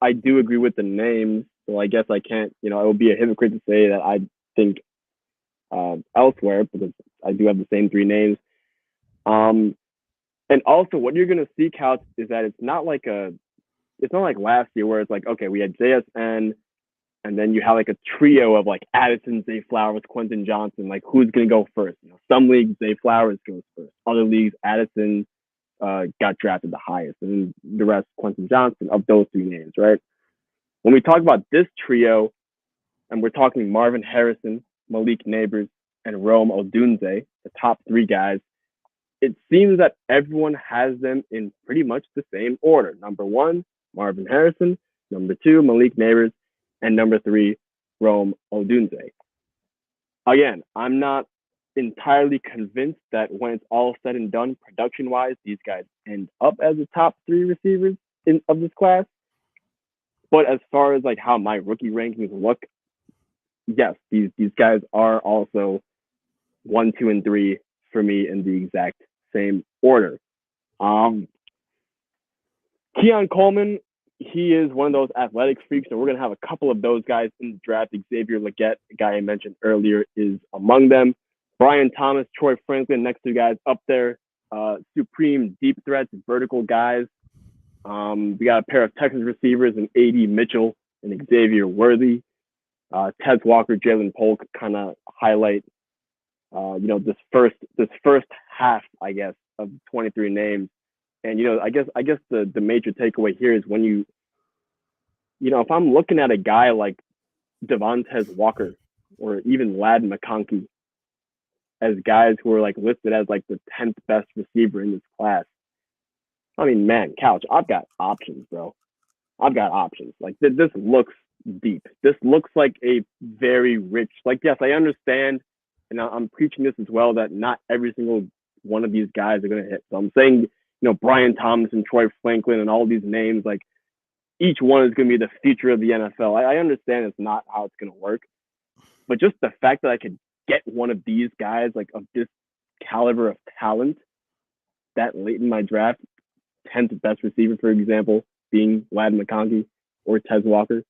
I do agree with the names. So I guess I can't, it would be a hypocrite to say that I think elsewhere because I do have the same 3 names. And also, what you're gonna see, Couch, is that it's not like last year where it's like, okay, we had JSN, and then you have like a trio of like Addison, Zay Flowers, Quentin Johnson. Like, who's gonna go first? Some leagues Zay Flowers goes first. Other leagues, Addison got drafted the highest, and then the rest, Quentin Johnson, of those 3 names, right? When we talk about this trio, and we're talking Marvin Harrison, Malik Neighbors, and Rome Odunze, the top 3 guys, it seems that everyone has them in pretty much the same order. Number 1, Marvin Harrison. Number 2, Malik Neighbors. And number 3, Rome Odunze. Again, I'm not entirely convinced that when it's all said and done, production-wise, these guys end up as the top 3 receivers of this class. But as far as like how my rookie rankings look, yes, these guys are also 1, 2, and 3 for me in the exact same order. Keon Coleman, he is one of those athletic freaks, and we're going to have a couple of those guys in the draft. Xavier Legette, the guy I mentioned earlier, is among them. Brian Thomas, Troy Franklin, next 2 guys up there. Supreme deep threats, vertical guys. We got a pair of Texas receivers and A.D. Mitchell and Xavier Worthy. Tez Walker, Jalen Polk kind of highlight, this first half, I guess, of 23 names. And I guess the major takeaway here is when if I'm looking at a guy like Devontae Walker or even Ladd McConkey as guys who are like listed as like the 10th best receiver in this class, I mean, man, Couch, I've got options, bro. I've got options. Like this looks deep. This looks like a very rich. Like, yes, I understand, and I'm preaching this as well, that not every single one of these guys are going to hit. So I'm saying, Brian Thomas and Troy Franklin and all these names, like each one is going to be the future of the NFL. I understand it's not how it's going to work, but just the fact that I could get one of these guys, like of this caliber of talent, that late in my draft, 10th best receiver, for example, being Ladd McConkey or Tez Walker.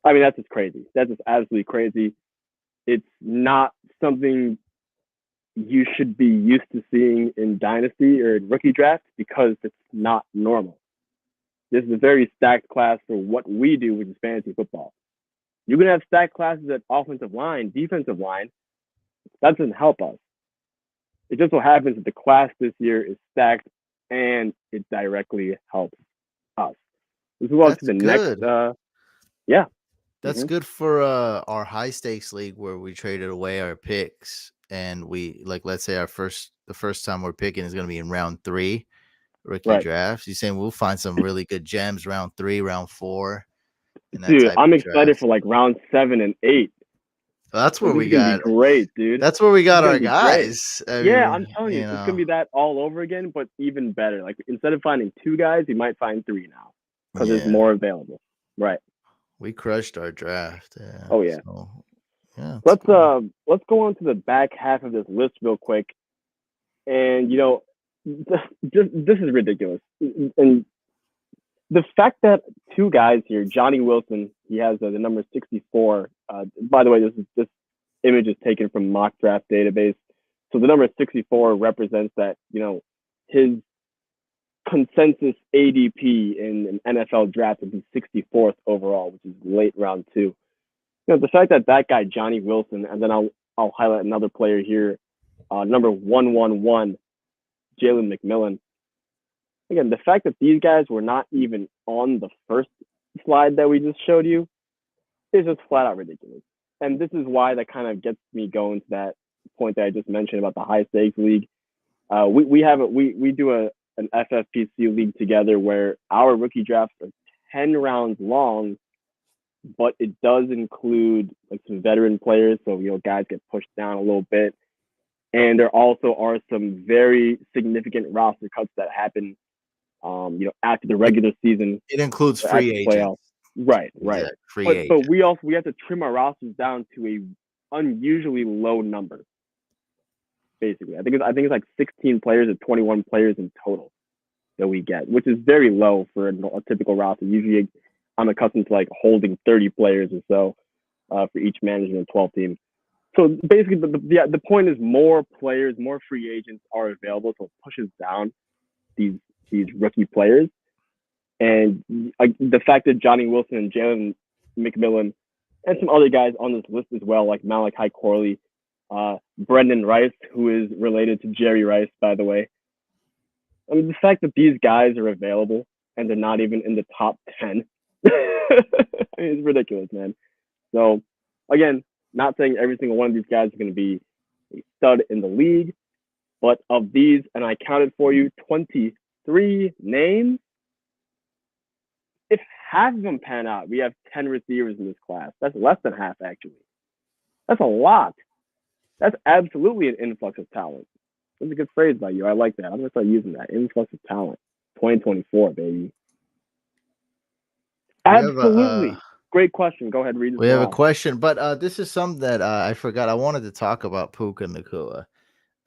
I mean, that's just crazy. That's just absolutely crazy. It's not something you should be used to seeing in Dynasty or in rookie drafts because it's not normal. This is a very stacked class for what we do, which is fantasy football. You're going to have stacked classes at offensive line, defensive line. That doesn't help us. It just so happens that the class this year is stacked and it directly helps us. Let's move on to the good. next. Yeah. That's good for our high stakes league where we traded away our picks, and we let's say the first time we're picking is going to be in round 3 rookie drafts. You're saying we'll find some really good gems round 3, round 4. Dude, I'm excited for like round 7 and 8. Well, that's where we got. Be great, dude. That's where we got our guys. I'm telling you, it's gonna be that all over again, but even better. Like instead of finding 2 guys, you might find 3 now because there's more available. Right. We crushed our draft. Yeah. Oh yeah. So, yeah. Let's go on to the back half of this list real quick, and this is ridiculous. And the fact that 2 guys here, Johnny Wilson, he has the number 64. By the way, this image is taken from Mock Draft Database. So the number 64 represents that his consensus ADP in an NFL draft would be 64th overall, which is late round 2. The fact that guy Johnny Wilson, and then I'll highlight another player here, number 111, Jalen McMillan. Again, the fact that these guys were not even on the first slide that we just showed you is just flat out ridiculous. And this is why that kind of gets me going to that point that I just mentioned about the high stakes league. We do an FFPC league together where our rookie drafts are 10 rounds long, but it does include like some veteran players. So, guys get pushed down a little bit. And there also are some very significant roster cuts that happen after the regular season It includes or after free the playoffs. agents. Right, right. Exact free But agent. we have to trim our rosters down to a unusually low number. Basically, I think it's like 16 players or 21 players in total that we get, which is very low for a typical roster. Usually, I'm accustomed to like holding 30 players or so for each management 12 team. So basically, the point is more players, more free agents are available, so it pushes down these rookie players. And the fact that Johnny Wilson and Jalen McMillan and some other guys on this list as well, like Malachi Corley, Brendan Rice, who is related to Jerry Rice, by the way. I mean, the fact that these guys are available and they're not even in the top 10, I mean, it's ridiculous, man. So, again, not saying every single one of these guys is going to be a stud in the league, but of these, and I counted for you 23 names, if half of them pan out, we have 10 receivers in this class. That's less than half, actually. That's a lot. That's absolutely an influx of talent. That's a good phrase by you. I like that. I'm going to start using that. Influx of talent. 2024, baby. Absolutely. Great question. Go ahead, read this. We have a question, but this is something that I forgot. I wanted to talk about Puka Nacua.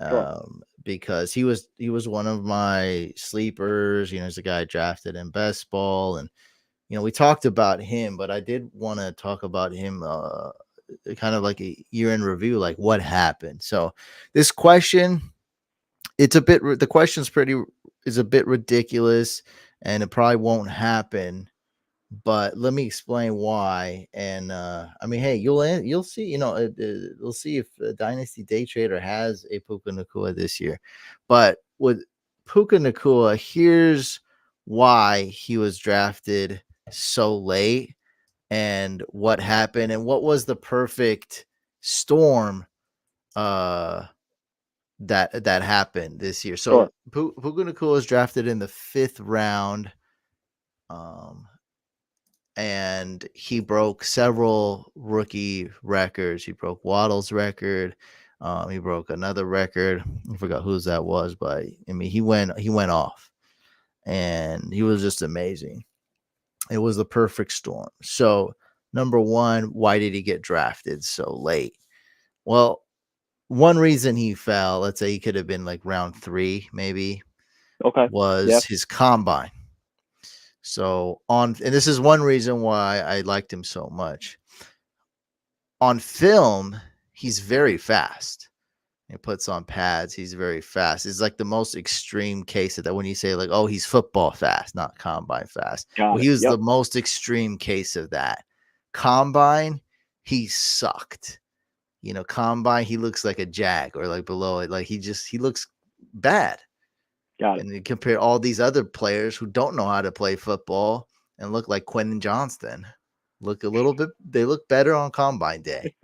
Sure. Because he was one of my sleepers. He's a guy drafted in best ball, and we talked about him, but I did want to talk about him kind of like a year in review, like what happened. So this question, the question's is a bit ridiculous, and it probably won't happen. But let me explain why. And I mean, hey, you'll see. We'll see if Dynasty Day Trader has a Puka Nacua this year. But with Puka Nacua, here's why he was drafted so late, and what happened, and what was the perfect storm that happened this year. So Sure. Puka Nacua was drafted in the 5th round. And he broke several rookie records. He broke Waddle's record. He broke another record. I forgot whose that was, but I mean, he went off, and he was just amazing. It was the perfect storm. So, number one, why did he get drafted so late? Well, one reason he fell, let's say he could have been like round 3, maybe, was his combine. So and this is one reason why I liked him so much. On film, he's very fast. He puts on pads. He's very fast. It's like the most extreme case of that when you say like, oh, he's football fast, not combine fast. He was the most extreme case of that. Combine, he sucked. Combine, he looks like a jag or like below it. Like he looks bad. And you compare all these other players who don't know how to play football and look like Quentin Johnston. They look better on combine day.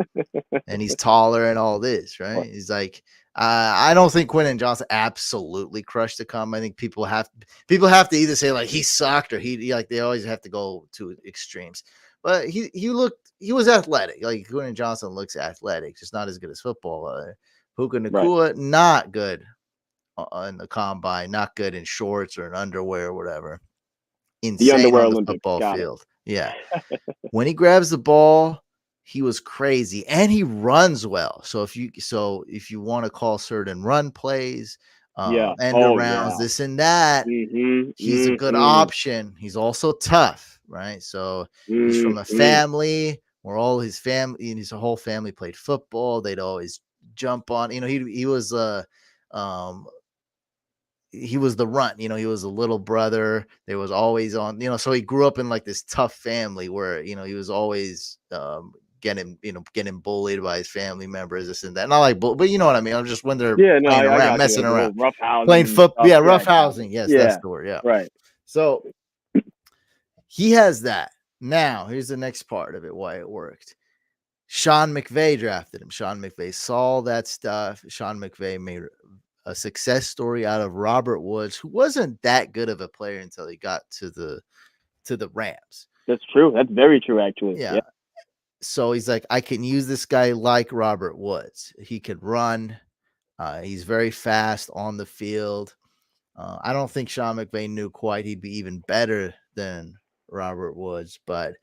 And he's taller and all this, right? He's like, I don't think Quentin Johnson absolutely crushed the combine. I think people have to either say like he sucked or he like they always have to go to extremes. But he was athletic. Like Quentin Johnson looks athletic, just not as good as football. Puka Nacua, not good in the combine, not good in shorts or in underwear or whatever. Insane on the football field. Yeah. When he grabs the ball, he was crazy, and he runs well. So if you want to call certain run plays, end arounds, this and that, he's a good option. He's also tough, right? So he's from a family where all his family and his whole family played football. They'd always jump on. He was he was the runt, he was a little brother. There was always on, so he grew up in like this tough family where, he was always getting bullied by his family members, this and that. Not like, but you know what I mean? I'm just when they're playing around, messing around, rough housing, playing football. Yeah, rough housing. Yes, that's the word. Yeah. Right. So he has that. Now, here's the next part of it, why it worked. Sean McVay drafted him. Sean McVay saw that stuff. Sean McVay made a success story out of Robert Woods, who wasn't that good of a player until he got to the Rams. That's true. That's very true, actually. Yeah. So he's like, I can use this guy like Robert Woods. He can run. He's very fast on the field. I don't think Sean McVay knew quite he'd be even better than Robert Woods, but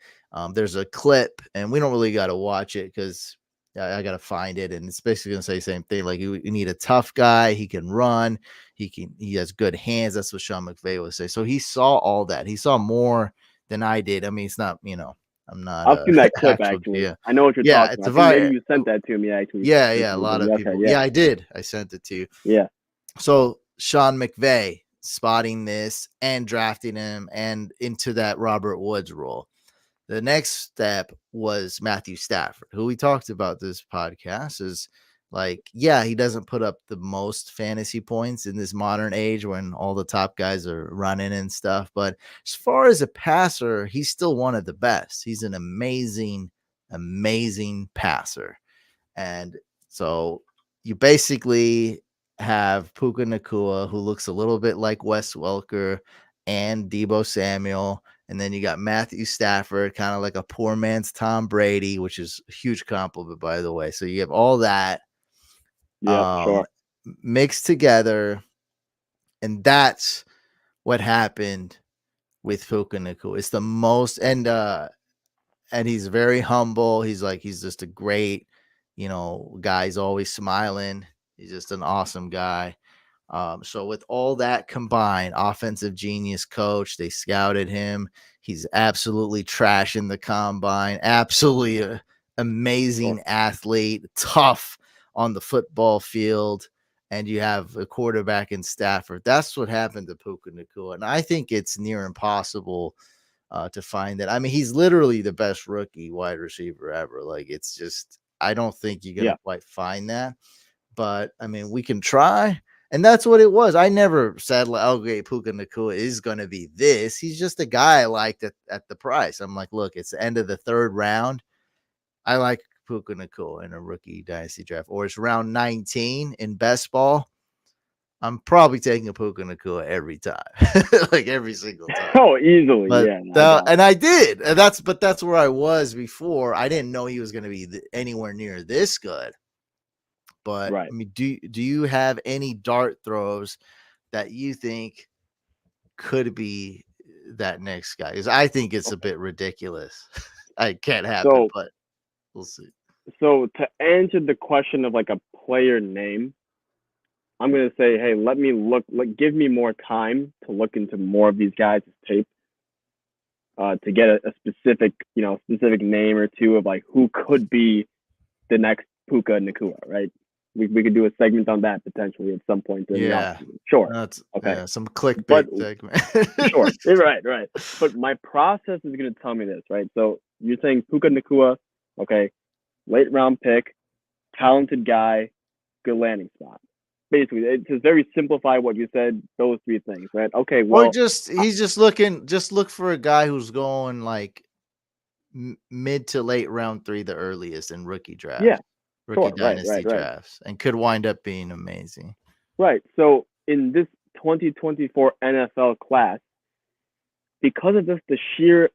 there's a clip, and we don't really got to watch it because I got to find it, and it's basically gonna say the same thing. Like you need a tough guy. He can run. He has good hands. That's what Sean McVay would say. So he saw all that. He saw more than I did. I mean, it's not I'm not I've a seen that clip actual actually. yeah I know what you're yeah. talking It's about. a I think maybe vi- you sent that to me actually yeah. A lot recently. of Okay, people. yeah, Yeah, I did. I sent it to you. yeah, So Sean McVay spotting this and drafting him and into that Robert Woods role. The next step was Matthew Stafford, who we talked about this podcast is like, yeah, he doesn't put up the most fantasy points in this modern age when all the top guys are running and stuff. But as far as a passer, he's still one of the best. He's an amazing, amazing passer. And so you basically have Puka Nakua, who looks a little bit like Wes Welker and Debo Samuel. And then you got Matthew Stafford, kind of like a poor man's Tom Brady, which is a huge compliment, by the way. So you have all that yeah, sure. mixed together. And that's what happened with Puka Nakua. It's the most, and he's very humble. He's just a great, guy. He's always smiling. He's just an awesome guy. So with all that combined, offensive genius coach, they scouted him. He's absolutely trashing the combine. Absolutely Sure. amazing athlete, tough on the football field. And you have a quarterback in Stafford. That's what happened to Puka Nakua. And I think it's near impossible to find that. I mean, he's literally the best rookie wide receiver ever. Like, it's just, I don't think you're going Yeah. to quite find that. But I mean, we can try. And that's what it was. I never said, like, okay, Puka Nakua is going to be this. He's just a guy I liked at the price. I'm like, look, it's the end of the third round. I like Puka Nakua in a rookie dynasty draft, or it's round 19 in best ball. I'm probably taking a Puka Nakua every time, like every single time. Oh, easily. But Yeah, I got it. and I did, and that's where I was before. I didn't know he was going to be anywhere near this good. But Right. I mean, do you have any dart throws that you think could be that next guy? Because I think it's a Okay. bit ridiculous. I can't happen, So, but we'll see. so to answer the question of like a player name, I'm gonna say, hey, let me look. Give me more time to look into more of these guys' tape, to get a specific, specific name or two of like who could be the next Puka Nakua, right? We could do a segment on that potentially at some point during the Yeah, offseason. Sure. that's Okay. some But clickbait segment. sure. Right, right. But my process is gonna tell me this, right? So you're saying Puka Nakua, okay, late round pick, talented guy, good landing spot. Basically, it's just very simplified what you said, those three things, right? Okay, Or well, he's just looking, just look for a guy who's going like mid to late round 3, the earliest in rookie yeah, drafts, rookie sure, right, dynasty right, right, drafts, and could wind up being amazing. right. So in this 2024 NFL class, because of just the sheer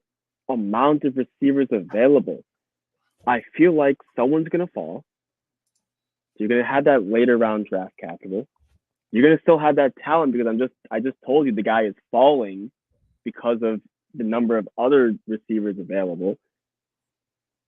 amount of receivers available, I feel like someone's gonna fall. You're gonna have that later round draft capital. You're gonna still have that talent because I just told you the guy is falling because of the number of other receivers available.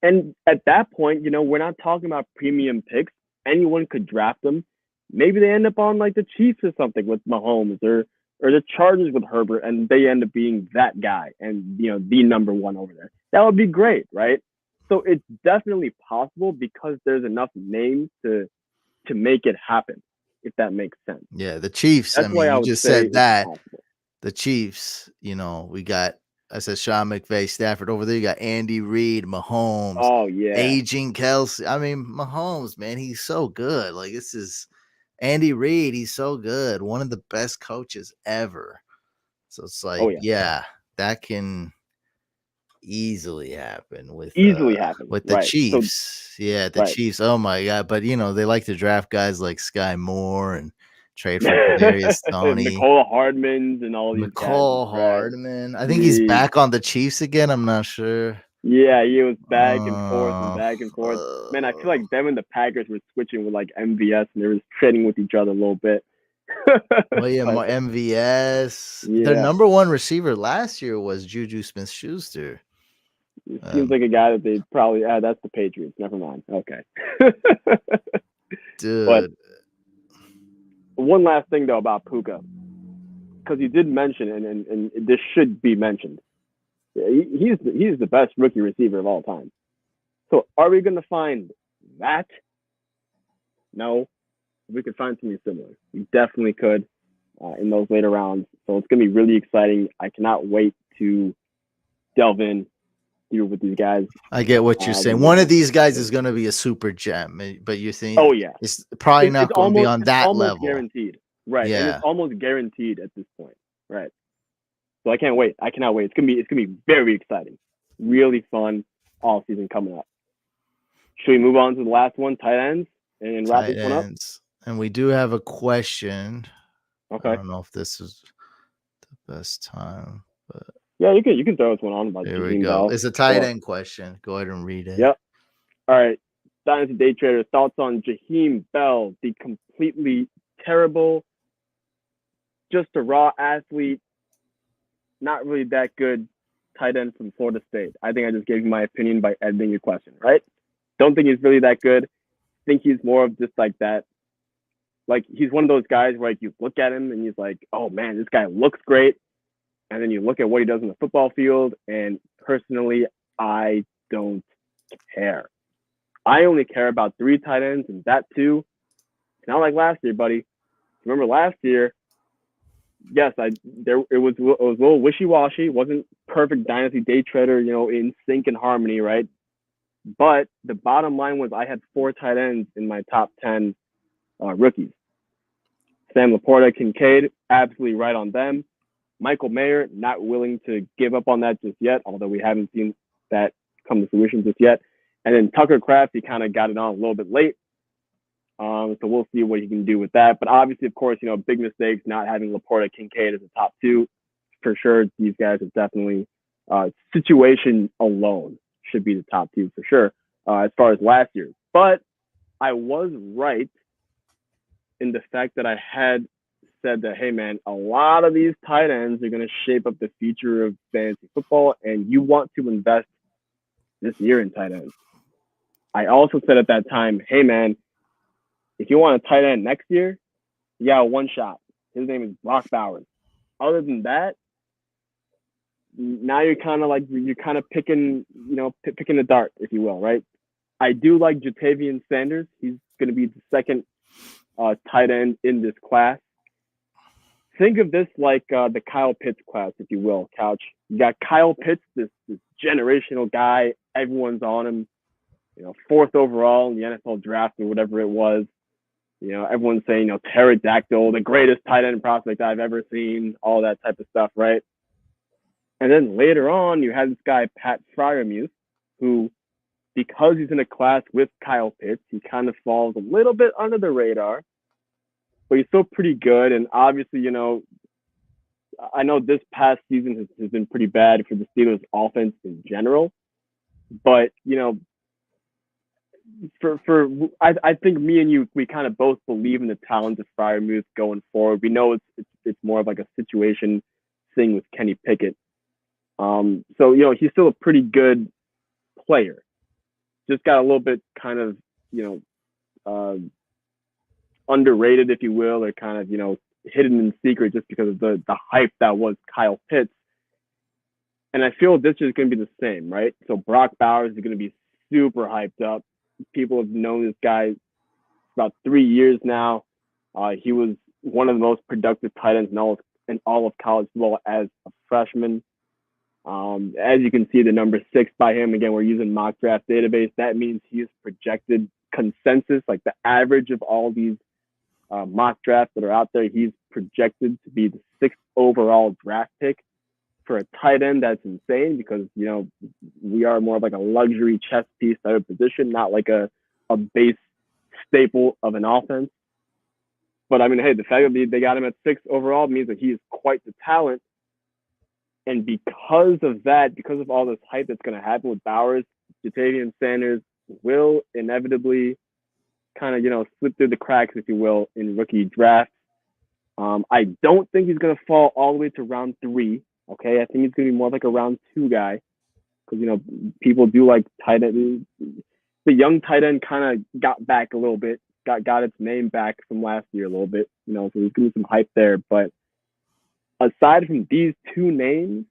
And at that point, we're not talking about premium picks. Anyone could draft them. Maybe they end up on like the Chiefs or something with Mahomes, or the Chargers with Herbert, and they end up being that guy and the number one over there. That would be great, right? So it's definitely possible because there's enough names to make it happen, if that makes sense. Yeah, the Chiefs. I That's why mean, I you would just say said it's that. possible. The Chiefs, we got, I said Sean McVay, Stafford over there. You got Andy Reid, Mahomes, Oh yeah. aging Kelsey. I mean, Mahomes, man, he's so good. Like, this is Andy Reid. He's so good. One of the best coaches ever. So it's Oh like, yeah. yeah, that can easily happen Easily happen. with the Right. So Chiefs. Yeah, the right. Chiefs. Oh my god. But they like to draft guys like Sky Moore and trade for Kadarius Toney. Nicole Hardman's and all these guys. McCall Right. Hardman. I think he's Jeez. back on the Chiefs again. I'm not sure. Yeah, he was back and forth and Uh, back and forth. Man, I feel uh, like them and the Packers were switching with like MVS and they were trading with each other a little bit Well, yeah, But MVS. Their yeah, number one receiver last year was Juju Smith-Schuster. it seems like a guy that they probably that's the Patriots. Never mind. Okay. But Dude, one last thing though about Puka, because you did mention, and this should be mentioned. He's the best rookie receiver of all time. So are we going to find that? No, we could find something similar. We definitely could in those later rounds. So it's going to be really exciting. I cannot wait to delve in here with these guys. I get what you're saying. One of these guys is going to be a super gem, but you think Oh yeah, it's probably not going to be on it's that almost level. guaranteed, right? And it's Yeah. almost guaranteed at this point, right? So I can't wait. I cannot wait. It's gonna be very exciting, really fun all season coming up. Should we move on to the last one, tight ends, and wrap Tight this one up? ends. And we do have a question. I Okay. don't know if this is the best time, but Yeah, you can throw this one on about here we Jaheim go. Bell. It's a tight end question. Go ahead and read it. Yep. All right. Dynasty Day Trader, thoughts on Jaheim Bell, the completely terrible, just a raw athlete, not really that good tight end from Florida State. I think I just gave you my opinion by editing your question, right? Don't think he's really that good. Think he's more of just like that. Like he's one of those guys where like you look at him and he's like, oh man, this guy looks great. And then you look at what he does on the football field, and personally, I don't care. I only care about 3 tight ends, and that too. It's not like last year, buddy. Remember last year? Yes, it was a little wishy washy. Wasn't perfect dynasty day trader, in sync and harmony, right? But the bottom line was I had 4 tight ends in my top 10 rookies. Sam Laporta, Kincaid, absolutely right on them. Michael Mayer, not willing to give up on that just yet, although we haven't seen that come to fruition just yet. And then Tucker Kraft, he kind of got it on a little bit late. So we'll see what he can do with that. But obviously, of course, big mistakes, not having Laporta, Kincaid as a top 2. For sure, these guys are definitely situation alone should be the top 2 for sure as far as last year. But I was right in the fact that I had said that, hey, man, a lot of these tight ends are going to shape up the future of fantasy football, and you want to invest this year in tight ends. I also said at that time, hey, man, if you want a tight end next year, you got one shot. His name is Brock Bowers. Other than that, now you're kind of picking, picking the dart, if you will, right? I do like Jatavian Sanders. He's going to be the second tight end in this class. Think of this like the Kyle Pitts class, if you will, Couch. You got Kyle Pitts, this generational guy. Everyone's on him. 4th overall in the NFL draft or whatever it was. Everyone's saying, pterodactyl, the greatest tight end prospect I've ever seen, all that type of stuff, right? And then later on, you had this guy, Pat Fryermuth, who, because he's in a class with Kyle Pitts, he kind of falls a little bit under the radar, but he's still pretty good. And obviously, I know this past season has been pretty bad for the Steelers offense in general, but, I think me and you, we kind of both believe in the talent of Fryermuth going forward. We know it's more of like a situation thing with Kenny Pickett. So he's still a pretty good player. Just got a little bit kind of underrated, if you will, or kind of hidden in secret just because of the hype that was Kyle Pitts. And I feel this is going to be the same, right? So Brock Bowers is going to be super hyped up. People have known this guy for about 3 years now. He was one of the most productive tight ends in all of college football as a freshman. As you can see, the number 6 by him, again, we're using mock draft database. That means he is projected consensus, like the average of all these mock drafts that are out there. He's projected to be the 6th overall draft pick. For a tight end, that's insane because, we are more of like a luxury chess piece type of position, not like a base staple of an offense. But I mean, hey, the fact that they got him at 6th overall means that he is quite the talent. And because of that, because of all this hype that's going to happen with Bowers, Jatavian Sanders will inevitably kind of, slip through the cracks, if you will, in rookie drafts. I don't think he's going to fall all the way to round 3. Okay, I think he's going to be more like a round 2 guy because people do like tight end. The young tight end kind of got back a little bit, got its name back from last year a little bit. So there's going to be some hype there. But aside from these 2 names,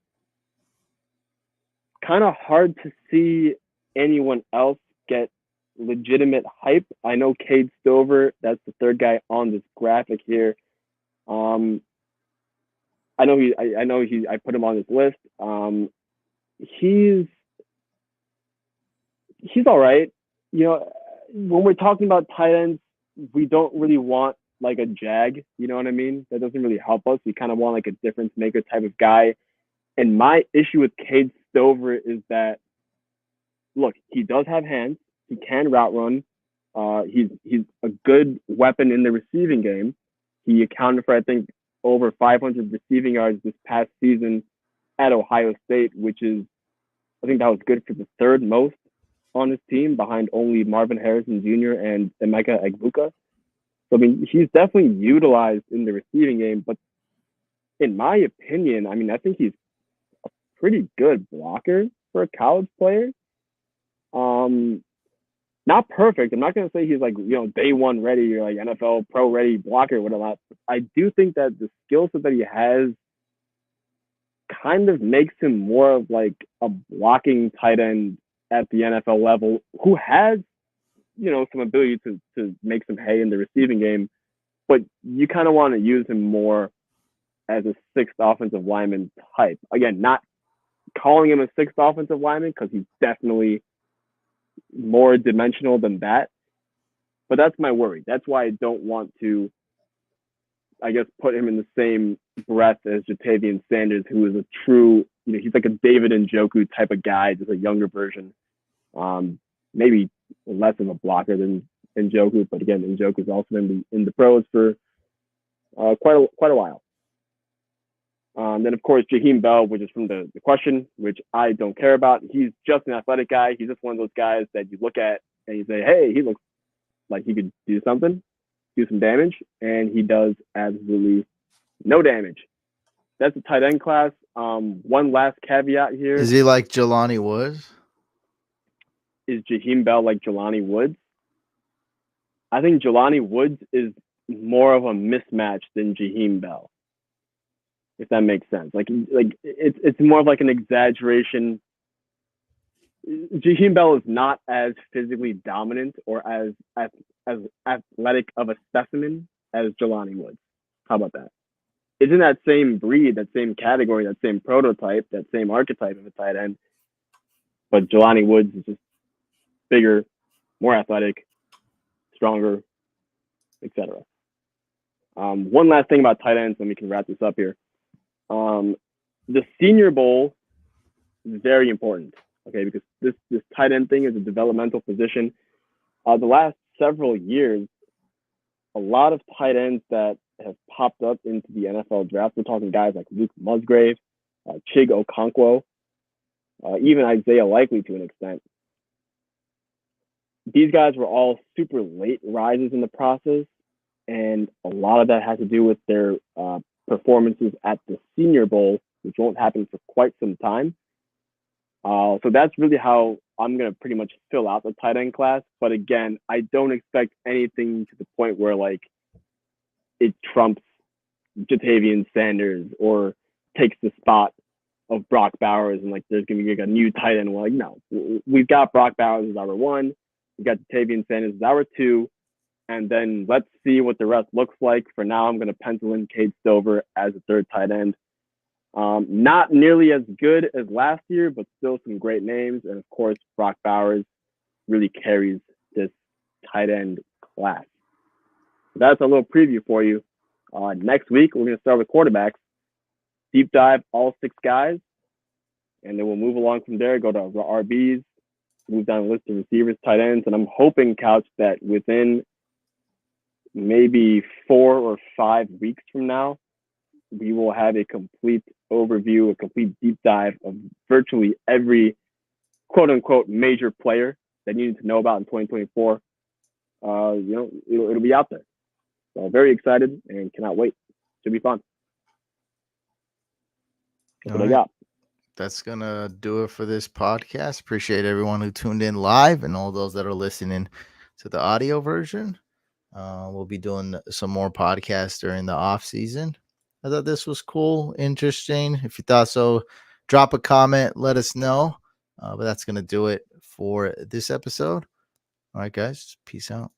kind of hard to see anyone else get legitimate hype. I know Cade Stover, that's the 3rd guy on this graphic here. I put him on this list. He's all right. When we're talking about tight ends, we don't really want like a jag. You know what I mean? That doesn't really help us. We kind of want like a difference maker type of guy. And my issue with Cade Stover is that, look, he does have hands. He can route run. He's a good weapon in the receiving game. He accounted for, I think, over 500 receiving yards this past season at Ohio State, which is, I think that was good for the 3rd most on his team behind only Marvin Harrison Jr. and Emeka Egbuka. So, I mean, he's definitely utilized in the receiving game, but in my opinion, I mean, I think he's a pretty good blocker for a college player. Not perfect. I'm not going to say he's like, day 1 ready or like NFL pro ready blocker, whatever. I do think that the skill set that he has kind of makes him more of like a blocking tight end at the NFL level who has, some ability to make some hay in the receiving game, but you kind of want to use him more as a 6th offensive lineman type. Again, not calling him a 6th offensive lineman because he's definitely more dimensional than that. But that's my worry. That's why I don't want to, I guess, put him in the same breath as Jatavian Sanders, who is a true, he's like a David Njoku type of guy, just a younger version. Maybe less of a blocker than Njoku, but again, Njoku's also in the pros for quite a while. Then, of course, Jaheim Bell, which is from the question, which I don't care about. He's just an athletic guy. He's just one of those guys that you look at and you say, hey, he looks like he could do something, do some damage, and he does absolutely no damage. That's a tight end class. One last caveat here. Is he like Jelani Woods? Is Jaheim Bell like Jelani Woods? I think Jelani Woods is more of a mismatch than Jaheim Bell, if that makes sense. Like it's more of like an exaggeration. Jaheim Bell is not as physically dominant or as athletic of a specimen as Jelani Woods. How about that? It's in that same breed, that same category, that same prototype, that same archetype of a tight end. But Jelani Woods is just bigger, more athletic, stronger, etc. One last thing about tight ends, and we can wrap this up here. The Senior Bowl is very important, okay, because this tight end thing is a developmental position. The last several years, a lot of tight ends that have popped up into the NFL draft, we're talking guys like Luke Musgrave, Chig Okonkwo, even Isaiah Likely to an extent. These guys were all super late rises in the process, and a lot of that has to do with their performances at the Senior Bowl, which won't happen for quite some time. So that's really how I'm going to pretty much fill out the tight end class. But again, I don't expect anything to the point where like it trumps Jatavian Sanders or takes the spot of Brock Bowers and like there's going to be like a new tight end. Well, like, no, we've got Brock Bowers as our 1. We got Jatavian Sanders as our 2. And then let's see what the rest looks like. For now, I'm going to pencil in Cade Stover as a 3rd tight end. Not nearly as good as last year, but still some great names. And of course, Brock Bowers really carries this tight end class. So that's a little preview for you. Next week, we're going to start with quarterbacks. Deep dive all 6 guys. And then we'll move along from there, go to RBs, move down the list of receivers, tight ends. And I'm hoping, Couch, that within maybe 4 or 5 weeks from now, we will have a complete overview, a complete deep dive of virtually every quote unquote major player that you need to know about in 2024. It'll be out there. So very excited and cannot wait. Should be fun. That's All what I right. got. That's going to do it for this podcast. Appreciate everyone who tuned in live and all those that are listening to the audio version. We'll be doing some more podcasts during the off season. I thought this was cool, interesting. If you thought so, drop a comment, let us know. But that's going to do it for this episode. All right, guys, peace out.